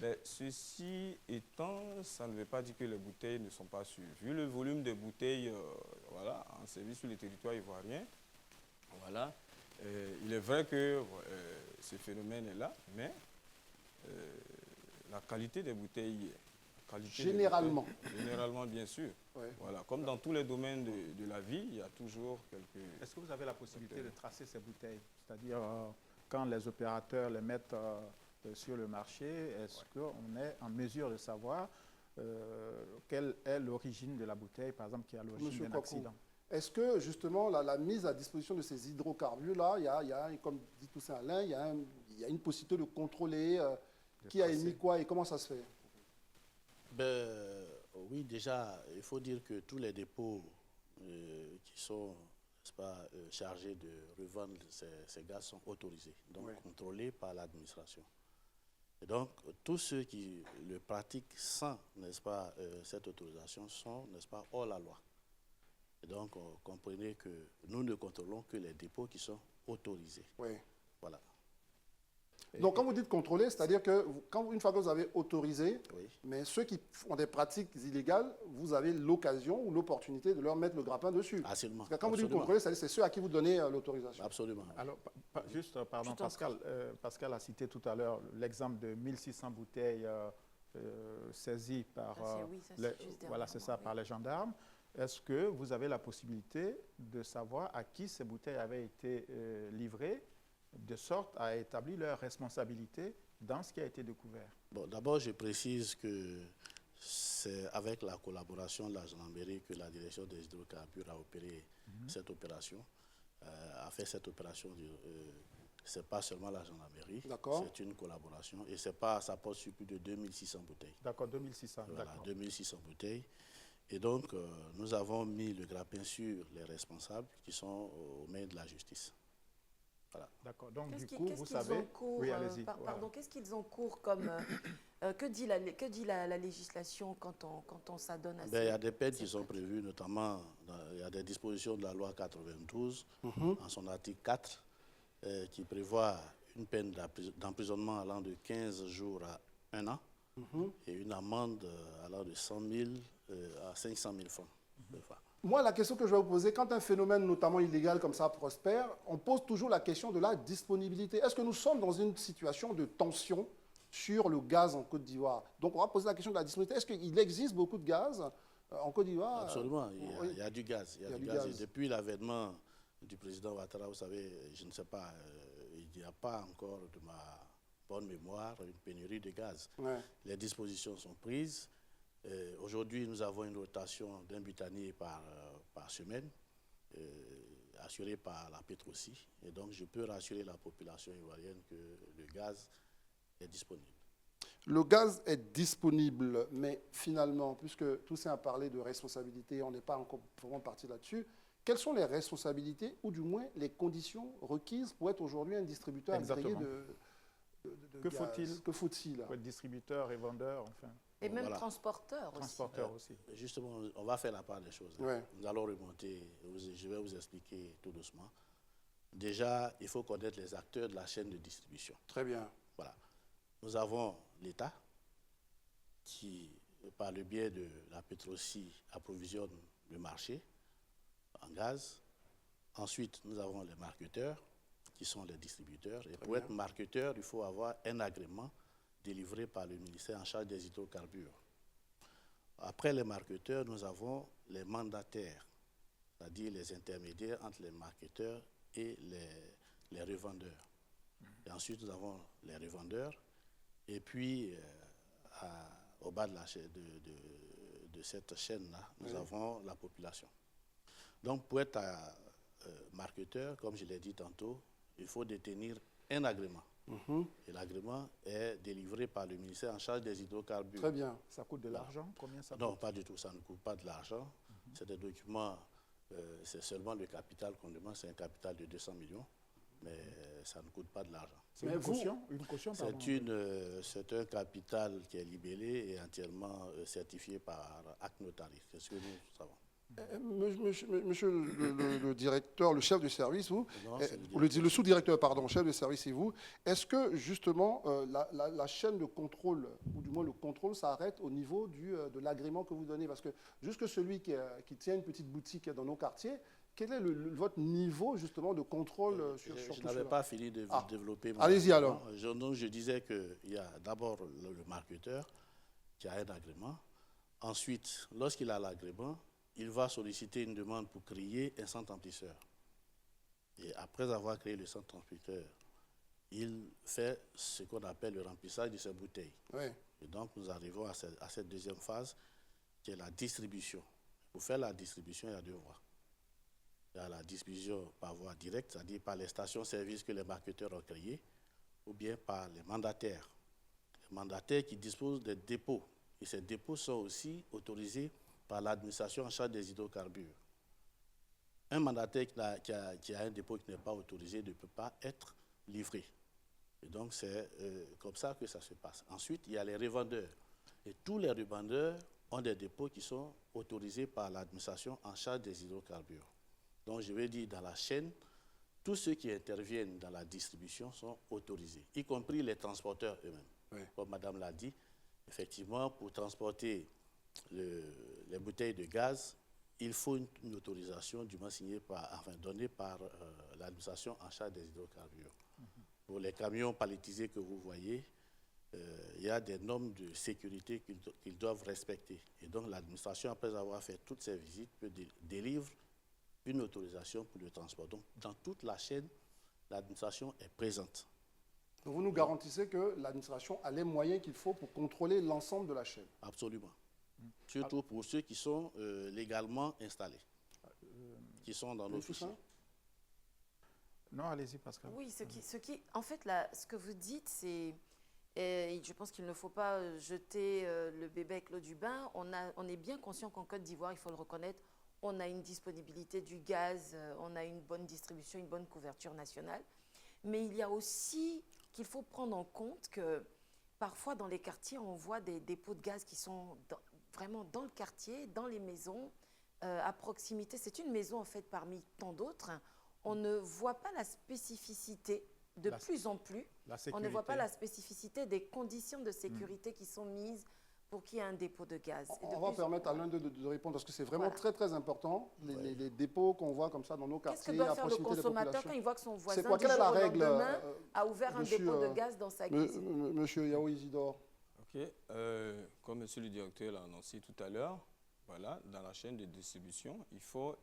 Mais ceci étant, ça ne veut pas dire que les bouteilles ne sont pas sûres. Vu le volume de bouteilles voilà, en service sur le territoire ivoirien, voilà, il est vrai que ce phénomène est là, mais la qualité des bouteilles... Généralement. Généralement, bien sûr. Ouais. Voilà, comme dans tous les domaines de la vie, il y a toujours quelques... Est-ce que vous avez la possibilité de tracer ces bouteilles? C'est-à-dire, quand les opérateurs les mettent sur le marché, est-ce qu'on est en mesure de savoir quelle est l'origine de la bouteille, par exemple, qui est à l'origine d'un accident? Est-ce que, justement, la mise à disposition de ces hydrocarbures-là, il y a, comme dit Toussaint Alain, il y a une possibilité de contrôler qui a émis quoi et comment ça se fait? Oui, déjà, il faut dire que tous les dépôts qui sont, n'est-ce pas, chargés de revendre ces gaz sont autorisés, donc contrôlés par l'administration. Et donc, tous ceux qui le pratiquent sans, n'est-ce pas, cette autorisation sont, n'est-ce pas, hors la loi. Et donc, comprenez que nous ne contrôlons que les dépôts qui sont autorisés. Oui. Voilà. Donc, quand vous dites contrôler, c'est-à-dire que une fois que vous avez autorisé, mais ceux qui font des pratiques illégales, vous avez l'occasion ou l'opportunité de leur mettre le grappin dessus. Absolument. Parce que quand vous dites contrôler, c'est ceux à qui vous donnez l'autorisation. Absolument. Alors, juste, pardon, Pascal a cité tout à l'heure l'exemple de 1600 bouteilles saisies par, par les gendarmes. Est-ce que vous avez la possibilité de savoir à qui ces bouteilles avaient été livrées, de sorte à établir leur responsabilité dans ce qui a été découvert? Bon, d'abord, je précise que c'est avec la collaboration de la gendarmerie que la direction des hydrocarbures a opéré cette opération, a fait cette opération Ce n'est pas seulement la gendarmerie, c'est une collaboration. Et ça porte sur plus de 2600 bouteilles. D'accord, 2600. Voilà, 2600 bouteilles. Et donc, nous avons mis le grappin sur les responsables qui sont aux mains de la justice. Voilà. D'accord, donc du coup, vous savez... Oui, allez-y. Pardon, qu'est-ce qu'ils ont cours comme... que dit la législation quand on s'adonne à ça? Il y a des peines qui sont prévues, notamment, il y a des dispositions de la loi 92, en son article 4, qui prévoit une peine d'emprisonnement allant de 15 jours à 1 an et une amende allant de 100 000 à 500 000 francs. Moi, la question que je vais vous poser, quand un phénomène notamment illégal comme ça prospère, on pose toujours la question de la disponibilité. Est-ce que nous sommes dans une situation de tension sur le gaz en Côte d'Ivoire? Donc, on va poser la question de la disponibilité. Est-ce qu'il existe beaucoup de gaz en Côte d'Ivoire? Absolument, il y a du gaz. Il y a du gaz. Et depuis l'avènement du président Ouattara, vous savez, je ne sais pas, il n'y a pas encore, de ma bonne mémoire, une pénurie de gaz. Les dispositions sont prises. Aujourd'hui, nous avons une rotation d'un butanier par semaine, assurée par la Petroci. Et donc, je peux rassurer la population ivoirienne que le gaz est disponible. Le gaz est disponible, mais finalement, puisque tous a parlé de responsabilité, on n'est pas encore vraiment parti là-dessus, quelles sont les responsabilités, ou du moins les conditions requises pour être aujourd'hui un distributeur agréé de gaz? Que faut-il pour être distributeur et vendeur, enfin. Et même transporteur aussi. Justement, on va faire la part des choses. Nous allons remonter, je vais vous expliquer tout doucement. Déjà, il faut connaître les acteurs de la chaîne de distribution. Très bien. Voilà. Nous avons l'État qui, par le biais de la Petroci, approvisionne le marché en gaz. Ensuite, nous avons les marketeurs qui sont les distributeurs. Et pour être marketeur, il faut avoir un agrément délivré par le ministère en charge des hydrocarbures. Après les marketeurs, nous avons les mandataires, c'est-à-dire les intermédiaires entre les marketeurs et les revendeurs. Et ensuite, nous avons les revendeurs. Et puis, au bas de cette chaîne-là, nous avons la population. Donc, pour être marketeur, comme je l'ai dit tantôt, il faut détenir un agrément. Et l'agrément est délivré par le ministère en charge des hydrocarbures. Très bien. Ça coûte de l'argent? Combien ça coûte? Non, pas du tout. Ça ne coûte pas de l'argent. C'est des documents, c'est seulement le capital qu'on demande. C'est un capital de 200 millions, mais ça ne coûte pas de l'argent. C'est une caution? C'est un capital qui est libellé et entièrement certifié par acte notarié. C'est ce que nous savons. Monsieur le directeur, le chef de service, vous, le sous-directeur, pardon, chef de service et vous, est-ce que justement la chaîne de contrôle, ou du moins le contrôle, s'arrête au niveau de l'agrément que vous donnez? Parce que jusque celui qui tient une petite boutique dans nos quartiers, quel est votre niveau justement de contrôle sur tout cela? Je n'avais pas fini de développer. Allez-y alors. Donc je disais qu'il y a d'abord le marketeur qui a un agrément. Ensuite, lorsqu'il a l'agrément, il va solliciter une demande pour créer un centre emplisseur. Et après avoir créé le centre emplisseur, il fait ce qu'on appelle le remplissage de ses bouteilles. Et donc, nous arrivons à cette deuxième phase, qui est la distribution. Pour faire la distribution, il y a deux voies. Il y a la distribution par voie directe, c'est-à-dire par les stations-service que les marketeurs ont créées, ou bien par les mandataires. Les mandataires qui disposent de dépôts. Et ces dépôts sont aussi autorisés par l'administration en charge des hydrocarbures. Un mandataire qui a un dépôt qui n'est pas autorisé ne peut pas être livré. Et donc, c'est comme ça que ça se passe. Ensuite, il y a les revendeurs. Et tous les revendeurs ont des dépôts qui sont autorisés par l'administration en charge des hydrocarbures. Donc, je vais dire, dans la chaîne, tous ceux qui interviennent dans la distribution sont autorisés, y compris les transporteurs eux-mêmes. Comme Madame l'a dit, effectivement, pour transporter les bouteilles de gaz, il faut une autorisation du moins donnée par l'administration en charge des hydrocarbures. Pour les camions palettisés que vous voyez, il y a des normes de sécurité qu'ils doivent respecter. Et donc l'administration, après avoir fait toutes ces visites, délivre une autorisation pour le transport. Donc dans toute la chaîne, l'administration est présente. Donc vous nous garantissez que l'administration a les moyens qu'il faut pour contrôler l'ensemble de la chaîne? Absolument. Surtout pour ceux qui sont légalement installés, qui sont dans nos fichiers. Non, allez-y, Pascal. Oui, en fait, là, ce que vous dites, c'est... Et je pense qu'il ne faut pas jeter le bébé avec l'eau du bain. On est bien conscient qu'en Côte d'Ivoire, il faut le reconnaître, on a une disponibilité du gaz, on a une bonne distribution, une bonne couverture nationale. Mais il y a aussi qu'il faut prendre en compte que parfois dans les quartiers, on voit des dépôts de gaz qui sont vraiment dans le quartier, dans les maisons, à proximité. C'est une maison en fait parmi tant d'autres. On ne voit pas la spécificité. De plus en plus, on ne voit pas la spécificité des conditions de sécurité qui sont mises pour qu'il y ait un dépôt de gaz. On va permettre à l'un d'eux de répondre parce que c'est vraiment très très important, les dépôts qu'on voit comme ça dans nos quartiers. Qu'est-ce que doit faire le consommateur quand il voit que son voisin du jour au lendemain a ouvert un dépôt de gaz dans sa cuisine? Monsieur Yao Isidore. Ok, comme monsieur le directeur l'a annoncé tout à l'heure, voilà, dans la chaîne de distribution, il faut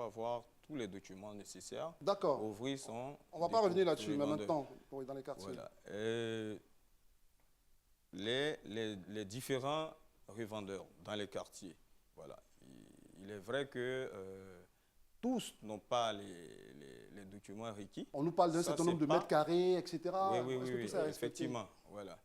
avoir tous les documents nécessaires pour ouvrir son... On ne va pas revenir là-dessus, mais maintenant, pour dans les quartiers. Voilà. Les différents revendeurs dans les quartiers, voilà. Il est vrai que tous n'ont pas les documents requis. On nous parle d'un certain nombre de mètres carrés, etc. Oui, effectivement. Voilà.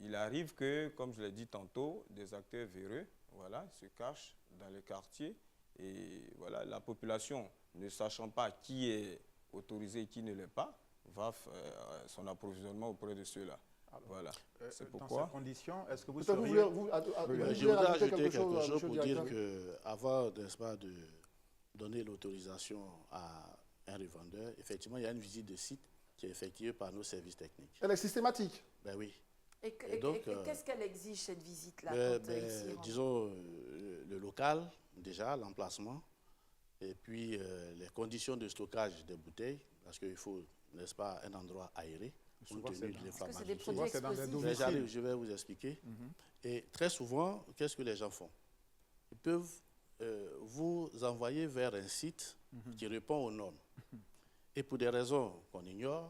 Il arrive que, comme je l'ai dit tantôt, des acteurs véreux, voilà, se cachent dans les quartiers et voilà, la population, ne sachant pas qui est autorisé et qui ne l'est pas, va faire son approvisionnement auprès de ceux-là. Voilà. C'est pourquoi. Dans ces conditions, est-ce que vous je voudrais ajouter quelque chose pour dire qu'avant, n'est-ce pas, de donner l'autorisation à un revendeur, effectivement, il y a une visite de site qui est effectuée par nos services techniques. Elle est systématique? Ben oui. Et qu'est-ce qu'elle exige, cette visite-là? Disons, le local, déjà, l'emplacement, et puis les conditions de stockage des bouteilles, parce qu'il faut, n'est-ce pas, un endroit aéré, compte tenu de l'inflammation. C'est des produits explosifs. Je vais vous expliquer. Et très souvent, qu'est-ce que les gens font? Ils peuvent vous envoyer vers un site qui répond aux normes. Et pour des raisons qu'on ignore,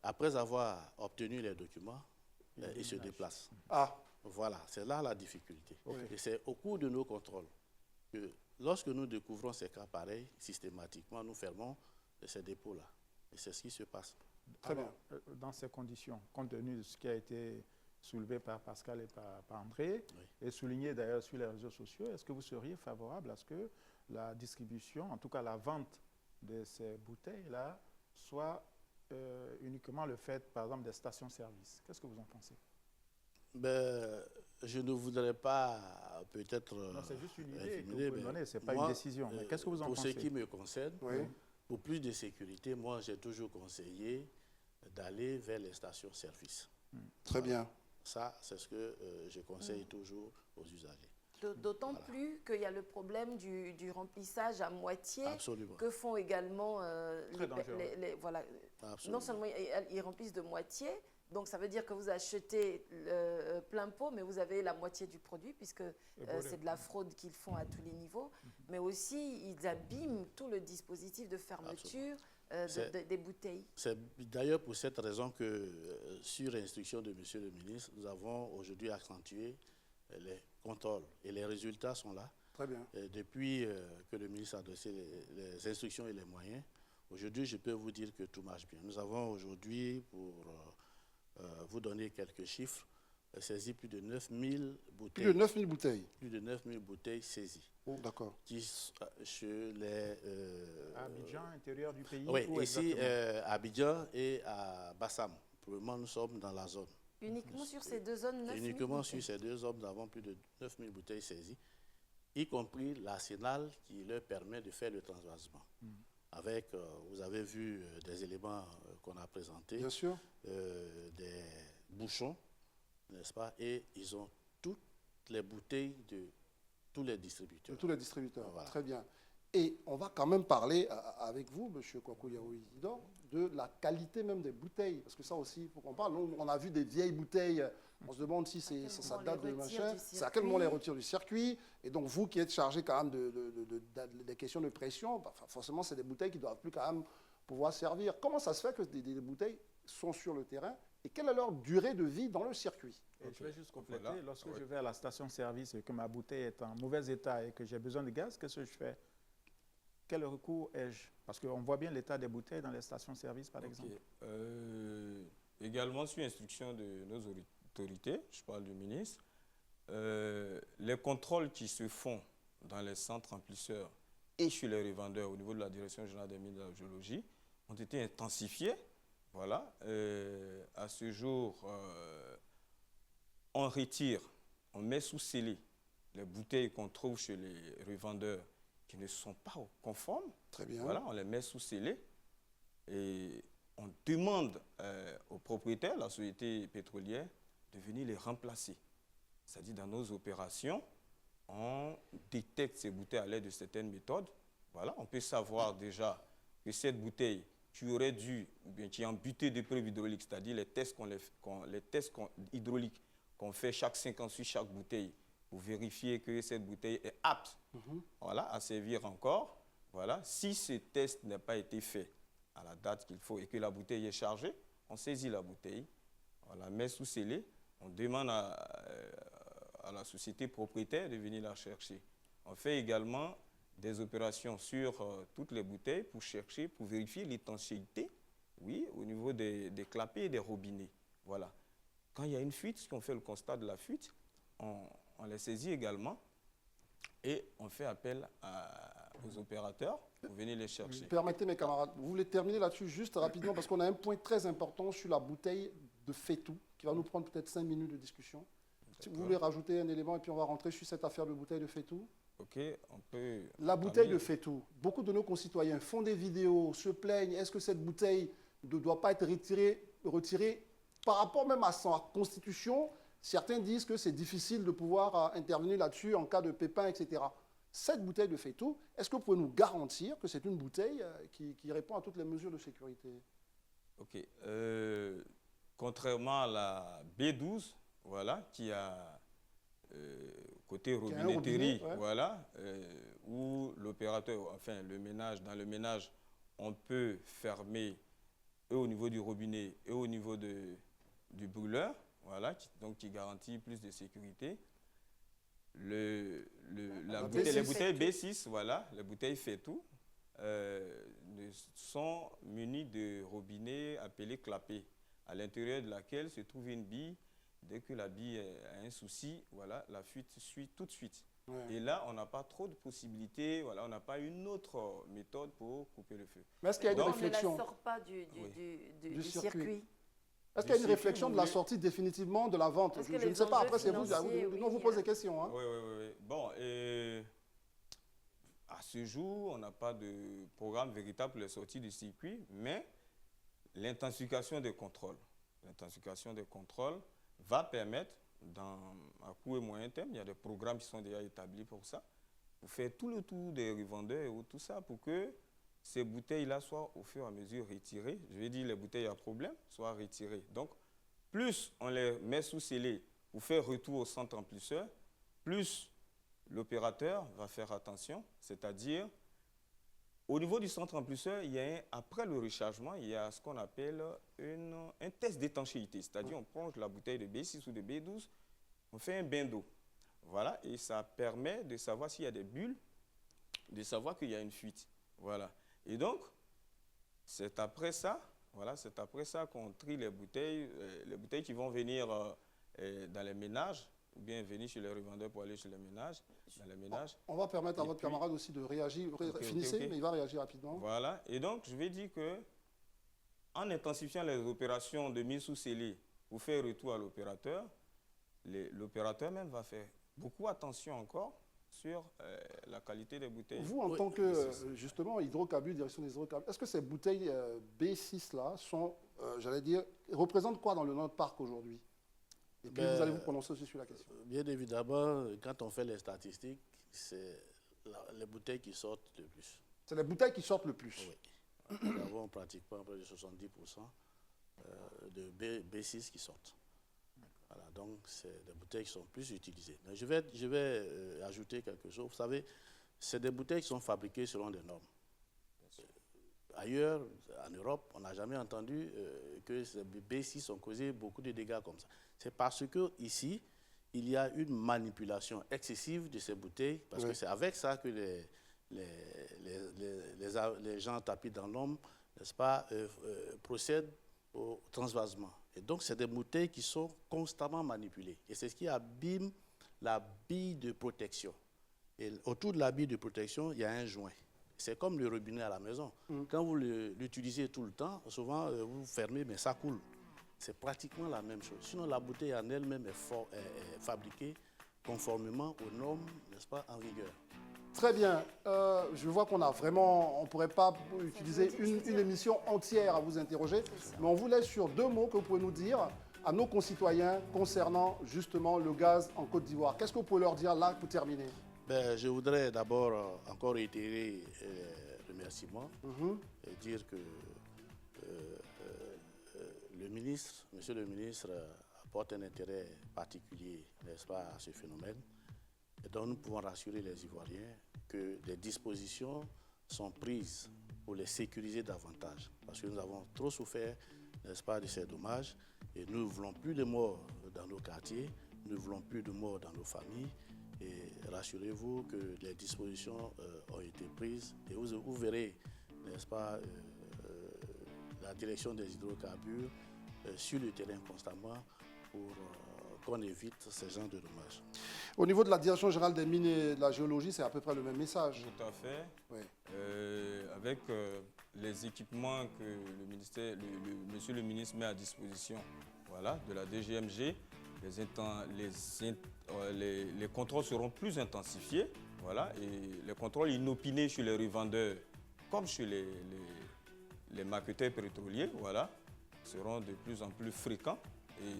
après avoir obtenu les documents, ils se déplacent. Voilà, c'est là la difficulté. Et c'est au cours de nos contrôles que lorsque nous découvrons ces cas pareils, systématiquement, nous fermons ces dépôts-là. Et c'est ce qui se passe. Très bien. Dans ces conditions, compte tenu de ce qui a été soulevé par Pascal et par André, et souligné d'ailleurs sur les réseaux sociaux, est-ce que vous seriez favorable à ce que la distribution, en tout cas la vente de ces bouteilles-là, soit uniquement le fait, par exemple, des stations-service? Qu'est-ce que vous en pensez? Je ne voudrais pas peut-être... Non, c'est juste une idée que vous pouvez donner, ce n'est pas une décision. Mais qu'est-ce que vous en pensez? Pour ce qui me concerne, pour plus de sécurité, moi, j'ai toujours conseillé d'aller vers les stations-service. Très bien. Ça, c'est ce que je conseille toujours aux usagers. D'autant plus qu'il y a le problème du remplissage à moitié. Absolument. Que font également voilà. Absolument. Non seulement ils remplissent de moitié, donc ça veut dire que vous achetez plein pot, mais vous avez la moitié du produit, puisque c'est de la fraude qu'ils font à tous les niveaux. Mais aussi, ils abîment tout le dispositif de fermeture des bouteilles. C'est d'ailleurs pour cette raison que, sur instruction de M. le ministre, nous avons aujourd'hui accentué les contrôles. Et les résultats sont là. Très bien. Et depuis que le ministre a adressé les instructions et les moyens, aujourd'hui, je peux vous dire que tout marche bien. Nous avons aujourd'hui, pour vous donner quelques chiffres, saisi plus de 9000 bouteilles. Plus de 9000 bouteilles? Plus de 9000 bouteilles saisies. Oh, d'accord. Chez les... à Abidjan, intérieur du pays? Oui, ici, à Abidjan et à Bassam. Pour le moment, nous sommes dans la zone. Uniquement sur ces deux zones, 9000 Uniquement sur ces deux zones, nous avons plus de 9000 bouteilles saisies, y compris l'arsenal qui leur permet de faire le transvasement. Avec, vous avez vu des éléments qu'on a présentés. Bien sûr. Des bouchons, n'est-ce pas? Et ils ont toutes les bouteilles de tous les distributeurs. De tous les distributeurs, voilà. Très bien. Et on va quand même parler avec vous, M. Kwaku Yao Isidore, de la qualité même des bouteilles. Parce que ça aussi, il faut qu'on parle. On a vu des vieilles bouteilles. On se demande si ça date de machin. C'est à quel moment on les retire du circuit. Et donc, vous qui êtes chargé quand même des questions de pression, forcément, c'est des bouteilles qui ne doivent plus quand même pouvoir servir. Comment ça se fait que des bouteilles sont sur le terrain et quelle est leur durée de vie dans le circuit? Et je vais juste compléter. Voilà. Lorsque je vais à la station-service et que ma bouteille est en mauvais état et que j'ai besoin de gaz, qu'est-ce que je fais? quel recours ai-je? Parce qu'on voit bien l'état des bouteilles dans les stations-service, par exemple. Également, sur instruction de nos autorités, je parle du ministre, les contrôles qui se font dans les centres remplisseurs et chez les revendeurs au niveau de la Direction générale des mines et de la géologie ont été intensifiés. Voilà. À ce jour, on retire, on met sous scellé les bouteilles qu'on trouve chez les revendeurs qui ne sont pas conformes. Très bien. Voilà, on les met sous scellé et on demande aux propriétaires, la société pétrolière, de venir les remplacer. C'est-à-dire dans nos opérations, on détecte ces bouteilles à l'aide de certaines méthodes. Voilà, on peut savoir déjà que cette bouteille qui aurait dû, ou bien qui est en butée de preuve hydraulique, c'est-à-dire les tests hydrauliques qu'on fait chaque 5 ans sur chaque bouteille pour vérifier que cette bouteille est apte voilà, à servir encore. Voilà. Si ce test n'a pas été fait à la date qu'il faut et que la bouteille est chargée, on saisit la bouteille, on la met sous scellé, on demande à la société propriétaire de venir la chercher. On fait également des opérations sur toutes les bouteilles pour chercher, pour vérifier l'étanchéité, oui, au niveau des clapets et des robinets. Voilà. Quand il y a une fuite, si on fait le constat de la fuite, on les saisit également et on fait appel aux opérateurs pour venir les chercher. Permettez mes camarades, vous voulez terminer là-dessus juste rapidement parce qu'on a un point très important sur la bouteille de Fétou qui va nous prendre peut-être 5 minutes de discussion. Si vous voulez rajouter un élément et puis on va rentrer sur cette affaire de bouteille de Fétou. Ok, on peut... La bouteille de Fétou, beaucoup de nos concitoyens font des vidéos, se plaignent. Est-ce que cette bouteille ne doit pas être retirée par rapport même à sa constitution? Certains disent que c'est difficile de pouvoir intervenir là-dessus en cas de pépin, etc. Cette bouteille de Fétou, est-ce que vous pouvez nous garantir que c'est une bouteille qui répond à toutes les mesures de sécurité? Ok. Contrairement à la B12, voilà, qui a côté robinetterie, ouais. voilà, où l'opérateur, enfin le ménage, dans le ménage, on peut fermer et au niveau du robinet et au niveau du brûleur, voilà, qui garantit plus de sécurité. Les bouteilles B6, voilà, les bouteilles Fétou, sont munies de robinets appelés clapets, à l'intérieur de laquelle se trouve une bille. Dès que la bille a un souci, voilà, la fuite suit tout de suite. Ouais. Et là, on n'a pas trop de possibilités, voilà, on n'a pas une autre méthode pour couper le feu. Mais est-ce qu'il y a une réflexion? On ne la sort pas du circuit. Est-ce qu'il y a une réflexion de la sortie définitivement de la vente? Je ne sais pas, après c'est vous, on vous pose des questions. Hein. Oui. Bon, à ce jour, on n'a pas de programme véritable pour les sorties du circuit, mais l'intensification des contrôles va permettre, à court et moyen terme, il y a des programmes qui sont déjà établis pour ça, pour faire tout le tour des revendeurs et tout ça, pour que ces bouteilles-là soient au fur et à mesure retirées. Je vais dire les bouteilles à problème soient retirées. Donc, plus on les met sous scellé pour faire retour au centre remplisseur, plus l'opérateur va faire attention, c'est-à-dire au niveau du centre remplisseur, après le rechargement, il y a ce qu'on appelle un test d'étanchéité. C'est-à-dire, on plonge la bouteille de B6 ou de B12, on fait un bain d'eau. Voilà, et ça permet de savoir s'il y a des bulles, de savoir qu'il y a une fuite. Voilà. Et donc, c'est après ça qu'on trie les bouteilles qui vont venir dans les ménages, ou bien venir chez les revendeurs pour aller chez les ménages, dans les ménages. On va permettre à votre camarade aussi de réagir. Finissez, mais il va réagir rapidement. Voilà. Et donc, je vais dire que en intensifiant les opérations de mise sous scellé pour faire retour à l'opérateur, l'opérateur même va faire beaucoup attention encore sur la qualité des bouteilles. Vous, en tant que, justement, hydrocarbures, direction des hydrocarbures, est-ce que ces bouteilles B6-là sont, représentent quoi dans le Nord Parc aujourd'hui? Et puis vous allez vous prononcer aussi sur la question. Bien évidemment, quand on fait les statistiques, c'est les bouteilles qui sortent le plus. C'est les bouteilles qui sortent le plus? Oui. Nous avons pratiquement près de 70% de B6 qui sortent. Voilà, donc, c'est des bouteilles qui sont plus utilisées. Mais je vais ajouter quelque chose. Vous savez, c'est des bouteilles qui sont fabriquées selon des normes. Ailleurs, en Europe, on n'a jamais entendu que ces B6 ont causé beaucoup de dégâts comme ça. C'est parce qu'ici, il y a une manipulation excessive de ces bouteilles, parce que c'est avec ça que les gens tapis dans l'ombre, n'est-ce pas, procèdent au transvasement. Et donc, c'est des bouteilles qui sont constamment manipulées. Et c'est ce qui abîme la bille de protection. Et autour de la bille de protection, il y a un joint. C'est comme le robinet à la maison. Quand vous l'utilisez tout le temps, souvent, vous fermez, mais ça coule. C'est pratiquement la même chose. Sinon, la bouteille en elle-même est fabriquée conformément aux normes, n'est-ce pas, en vigueur. Très bien. Je vois qu'on a vraiment, on ne pourrait pas utiliser une émission entière à vous interroger, mais on vous laisse sur 2 mots que vous pouvez nous dire à nos concitoyens concernant justement le gaz en Côte d'Ivoire. Qu'est-ce que vous pouvez leur dire là pour terminer? Je voudrais d'abord encore réitérer les remerciements et dire que le ministre, monsieur le ministre, apporte un intérêt particulier, n'est-ce pas, à ce phénomène. Et donc nous pouvons rassurer les Ivoiriens que des dispositions sont prises pour les sécuriser davantage. Parce que nous avons trop souffert, n'est-ce pas, de ces dommages. Et nous ne voulons plus de morts dans nos quartiers, nous ne voulons plus de morts dans nos familles. Et rassurez-vous que les dispositions ont été prises. Et vous verrez, n'est-ce pas, la direction des hydrocarbures sur le terrain constamment pour qu'on évite ce genre de dommages. Au niveau de la Direction générale des mines et de la géologie, c'est à peu près le même message. Tout à fait. Oui. Avec les équipements que monsieur le ministre met à disposition, voilà, de la DGMG, les contrôles seront plus intensifiés, voilà, et les contrôles inopinés chez les revendeurs comme chez les marketeurs pétroliers, voilà, seront de plus en plus fréquents et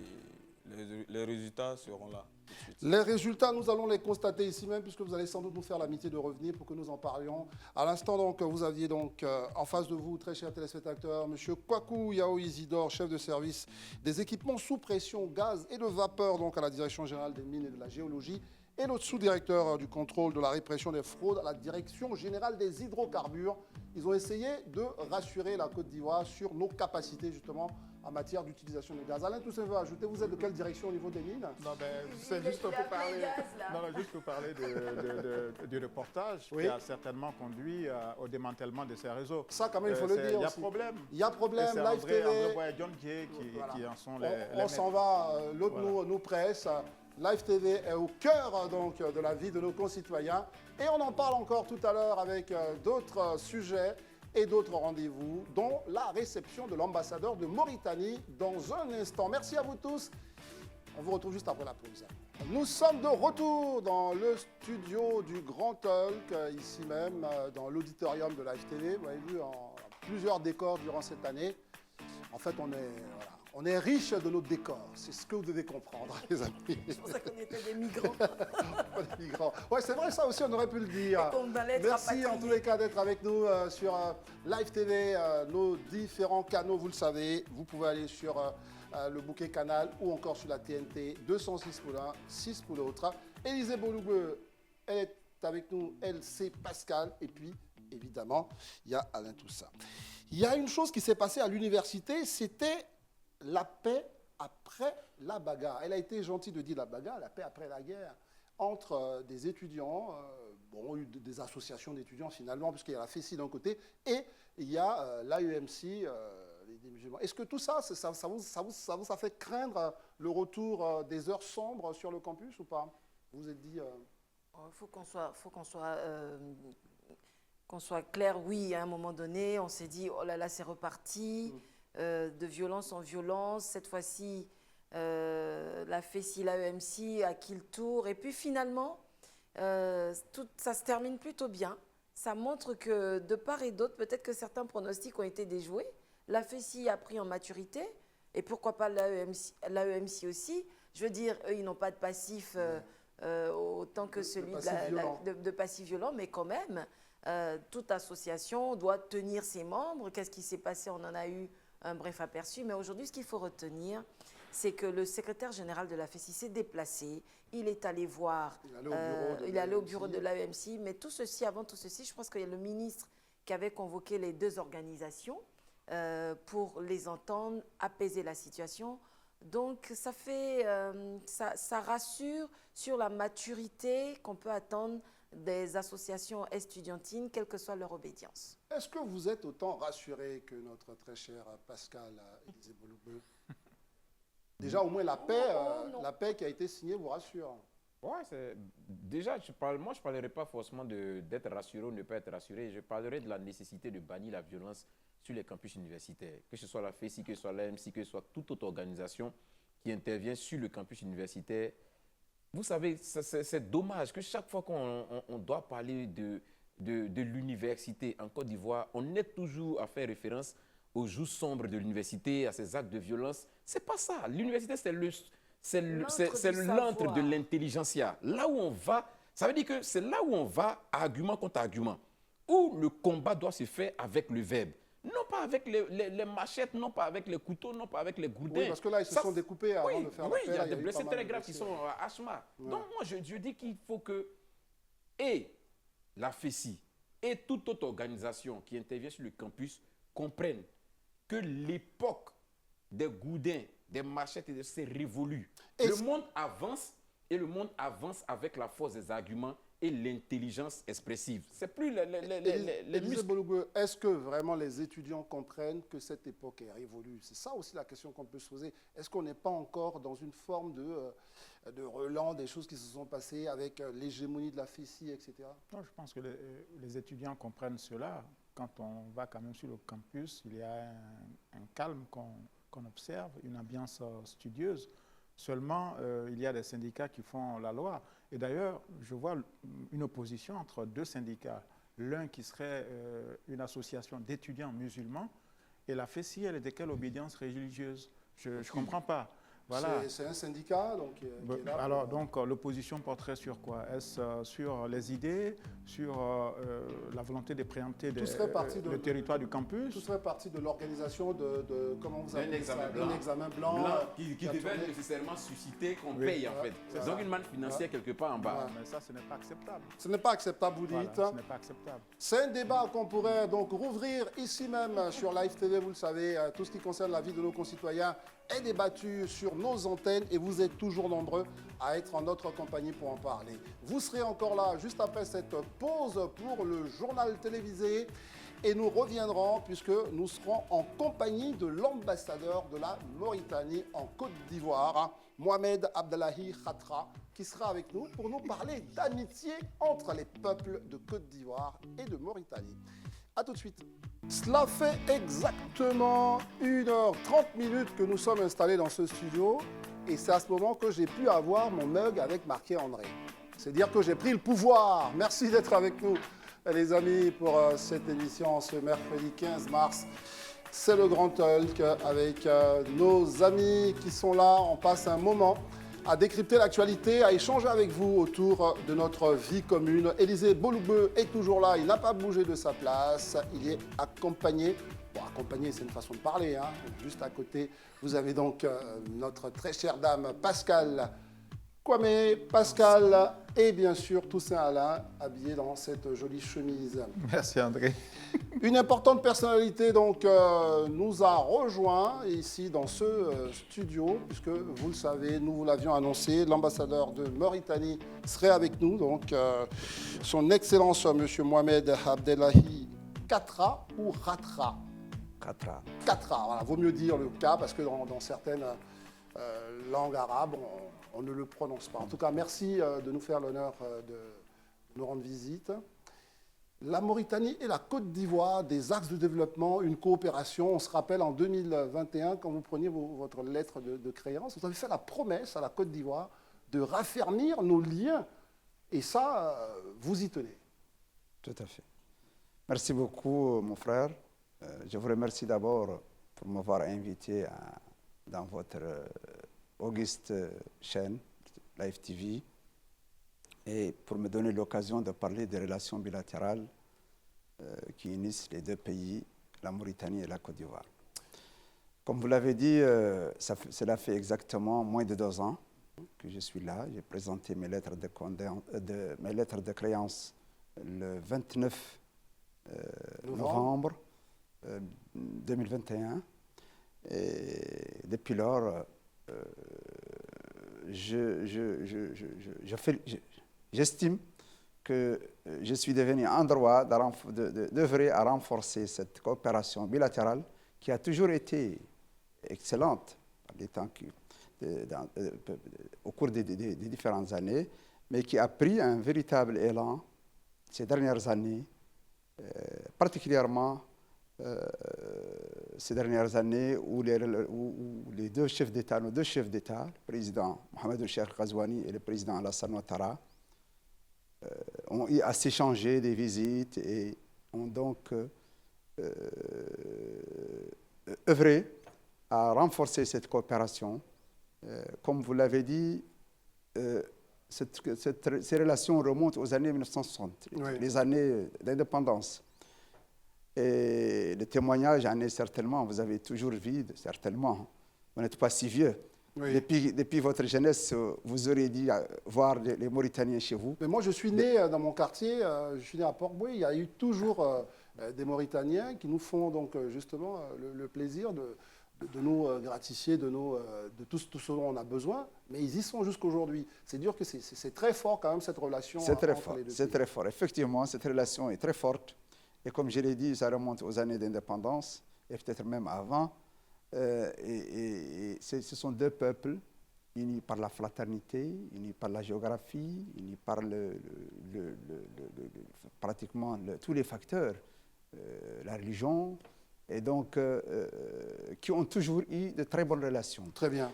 les résultats seront là. Les résultats, nous allons les constater ici même, puisque vous allez sans doute nous faire l'amitié de revenir pour que nous en parlions. À l'instant, donc, vous aviez donc en face de vous, très chers téléspectateurs, M. Kwaku Yao Isidore, chef de service des équipements sous pression, gaz et de vapeur, donc à la Direction générale des mines et de la géologie, et notre sous-directeur du contrôle de la répression des fraudes à la Direction générale des hydrocarbures. Ils ont essayé de rassurer la Côte d'Ivoire sur nos capacités, justement, en matière d'utilisation de gaz. Alain Toussaint veut ajouter, vous êtes de quelle direction au niveau des mines? Non, c'est juste pour parler, juste pour parler du reportage qui a certainement conduit au démantèlement de ces réseaux. Ça, quand même, il faut le dire. Il y a problème. Il y a problème. C'est Live TV. André John qui en sont les On s'en va. L'autre nous presse. Live TV est au cœur donc, de la vie de nos concitoyens. Et on en parle encore tout à l'heure avec d'autres sujets et d'autres rendez-vous, dont la réception de l'ambassadeur de Mauritanie dans un instant. Merci à vous tous. On vous retrouve juste après la pause. Nous sommes de retour dans le studio du Grand Talk, ici même, dans l'auditorium de Live TV. Vous avez vu en plusieurs décors durant cette année. En fait, on est riche de nos décors. C'est ce que vous devez comprendre, les amis. Je pensais qu'on était des migrants. Des migrants. Ouais, c'est vrai, ça aussi, on aurait pu le dire. Et qu'on allait être Merci rapatriés. en tous les cas d'être avec nous sur Live TV, nos différents canaux, vous le savez. Vous pouvez aller sur le bouquet canal ou encore sur la TNT, 206 pour l'un, 6 pour l'autre. Élisée Boloubeux, elle est avec nous, elle, c'est Pascal. Et puis, évidemment, il y a Alain Toussaint. Il y a une chose qui s'est passée à l'université, c'était la paix après la bagarre. Elle a été gentille de dire la bagarre, la paix après la guerre, entre des étudiants, des associations d'étudiants finalement, puisqu'il y a la FESI d'un côté, et il y a l'AEMC, des musulmans. Est-ce que tout ça, ça vous a fait craindre le retour des heures sombres sur le campus ou pas? Vous vous êtes dit... Il faut qu'on soit clair, oui, à un moment donné, on s'est dit, oh là là, c'est reparti, de violence en violence, cette fois-ci, la FESI, l'AEMC, à qui le tour, et puis finalement, ça se termine plutôt bien. Ça montre que de part et d'autre, peut-être que certains pronostics ont été déjoués. La FESI a pris en maturité, et pourquoi pas l'AEMC aussi. Je veux dire, eux, ils n'ont pas de passif autant que celui de passif violent, mais quand même, toute association doit tenir ses membres. Qu'est-ce qui s'est passé? On en a eu un bref aperçu, mais aujourd'hui, ce qu'il faut retenir, c'est que le secrétaire général de la FESI s'est déplacé, il est allé voir, il est allé au bureau de l'AEMC, mais tout ceci, avant tout ceci, je pense qu'il y a le ministre qui avait convoqué les deux organisations pour les entendre, apaiser la situation. Donc, ça rassure sur la maturité qu'on peut attendre des associations estudiantines, quelle que soit leur obédience. Est-ce que vous êtes autant rassuré que notre très cher Pascal Élisée Boloubeu? Déjà, au moins, la paix qui a été signée vous rassure. Ouais, déjà, moi, je ne parlerai pas forcément d'être rassuré ou ne pas être rassuré. Je parlerai de la nécessité de bannir la violence sur les campus universitaires. Que ce soit la FESI, que ce soit l'AMC, que ce soit toute autre organisation qui intervient sur le campus universitaire. Vous savez, c'est dommage que chaque fois qu'on doit parler de l'université en Côte d'Ivoire, on est toujours à faire référence aux jours sombres de l'université, à ces actes de violence. Ce n'est pas ça. L'université, c'est l'antre de l'intelligentsia. Là où on va, ça veut dire que c'est là où on va, argument contre argument, où le combat doit se faire avec le verbe. Non pas avec les machettes, non pas avec les couteaux, non pas avec les gourdins. Oui, parce que là, ils se sont découpés avant de faire la paix. Oui, il y a des blessés très graves qui sont à Hachma. Ouais. Donc moi, je dis qu'il faut que la FESI et toute autre organisation qui intervient sur le campus comprennent que l'époque des gourdins, des machettes, c'est révolu. Le monde avance et le monde avance avec la force des arguments et l'intelligence expressive. C'est plus les muscles. Boloubeu, est-ce que vraiment les étudiants comprennent que cette époque est révolue? C'est ça aussi la question qu'on peut se poser. Est-ce qu'on n'est pas encore dans une forme de relan des choses qui se sont passées avec l'hégémonie de la FESI, etc.? Non, je pense que les étudiants comprennent cela. Quand on va quand même sur le campus, il y a un calme qu'on observe, une ambiance studieuse. Seulement, il y a des syndicats qui font la loi. Et d'ailleurs, je vois une opposition entre deux syndicats. L'un qui serait une association d'étudiants musulmans et la FESI, elle est de quelle obédience religieuse? Je ne comprends pas. Voilà. C'est un syndicat donc, qui est là. Alors, donc, l'opposition porterait sur quoi? Est-ce sur les idées, sur la volonté de préempter le territoire du campus? Tout serait parti de l'organisation de comment vous appelez ça, d'un examen blanc qui devait nécessairement susciter qu'on paye, en fait. Donc, une manne financière quelque part en bas. Mais ça, ce n'est pas acceptable. Ce n'est pas acceptable, vous dites. Voilà, ce n'est pas acceptable. C'est un débat qu'on pourrait donc rouvrir ici même sur Live TV. Vous le savez, tout ce qui concerne la vie de nos concitoyens est débattu sur nos antennes et vous êtes toujours nombreux à être en notre compagnie pour en parler. Vous serez encore là juste après cette pause pour le journal télévisé et nous reviendrons puisque nous serons en compagnie de l'ambassadeur de la Mauritanie en Côte d'Ivoire, Mohamed Abdallahi Khatra, qui sera avec nous pour nous parler d'amitié entre les peuples de Côte d'Ivoire et de Mauritanie. A tout de suite. Cela fait exactement 1h30 que nous sommes installés dans ce studio et c'est à ce moment que j'ai pu avoir mon mug avec marqué André. C'est dire que j'ai pris le pouvoir. Merci d'être avec nous, les amis, pour cette émission ce mercredi 15 mars. C'est le Grand Talk avec nos amis qui sont là. On passe un moment à décrypter l'actualité, à échanger avec vous autour de notre vie commune. Élisée Boloubeu est toujours là, il n'a pas bougé de sa place, il est accompagné. Bon, accompagné, c'est une façon de parler, hein. Juste à côté, vous avez donc notre très chère dame Pascal Kwame, Pascal et bien sûr Toussaint Alain, habillé dans cette jolie chemise. Merci André. Une importante personnalité donc nous a rejoint ici dans ce studio, puisque vous le savez, nous vous l'avions annoncé, l'ambassadeur de Mauritanie serait avec nous, donc son Excellence Monsieur Mohamed Abdallahi Khatra ou Khatra. Khatra, voilà, vaut mieux dire le K parce que dans certaines langues arabes, on ne le prononce pas. En tout cas, merci de nous faire l'honneur de nous rendre visite. La Mauritanie et la Côte d'Ivoire, des axes de développement, une coopération. On se rappelle en 2021, quand vous preniez votre lettre de créance, vous avez fait la promesse à la Côte d'Ivoire de raffermir nos liens. Et ça, vous y tenez. Tout à fait. Merci beaucoup, mon frère. Je vous remercie d'abord pour m'avoir invité dans votre auguste chaîne, Live TV, et pour me donner l'occasion de parler des relations bilatérales qui unissent les deux pays, la Mauritanie et la Côte d'Ivoire. Comme vous l'avez dit, cela fait exactement moins de 2 ans que je suis là. J'ai présenté mes lettres de créance le 29 novembre 2021. Et depuis lors, j'estime que je suis devenu en droit d'œuvrer à renforcer cette coopération bilatérale qui a toujours été excellente au cours des différentes années, mais qui a pris un véritable élan ces dernières années, particulièrement ces dernières années où les deux chefs d'État, nos deux chefs d'État, le président Mohamed Cheikh Ghazouani et le président Alassane Ouattara, ont eu à s'échanger des visites et ont donc œuvré à renforcer cette coopération. Comme vous l'avez dit, ces relations remontent aux années 1960, oui, les années d'indépendance. Et le témoignage en est certainement, vous avez toujours vu, certainement, vous n'êtes pas si vieux. Oui. Depuis votre jeunesse, vous auriez dû voir les Mauritaniens chez vous. Mais moi, je suis né dans mon quartier, je suis né à Port-Boué. Il y a eu toujours des Mauritaniens qui nous font donc justement le plaisir de nous gratifier de tout ce dont on a besoin. Mais ils y sont jusqu'aujourd'hui. C'est dur que c'est très fort quand même cette relation. C'est très fort, c'est très fort. Effectivement, cette relation est très forte. Et comme je l'ai dit, ça remonte aux années d'indépendance et peut-être même avant. Ce sont deux peuples unis par la fraternité, unis par la géographie, unis par pratiquement tous les facteurs, la religion, et donc qui ont toujours eu de très bonnes relations. Très bien.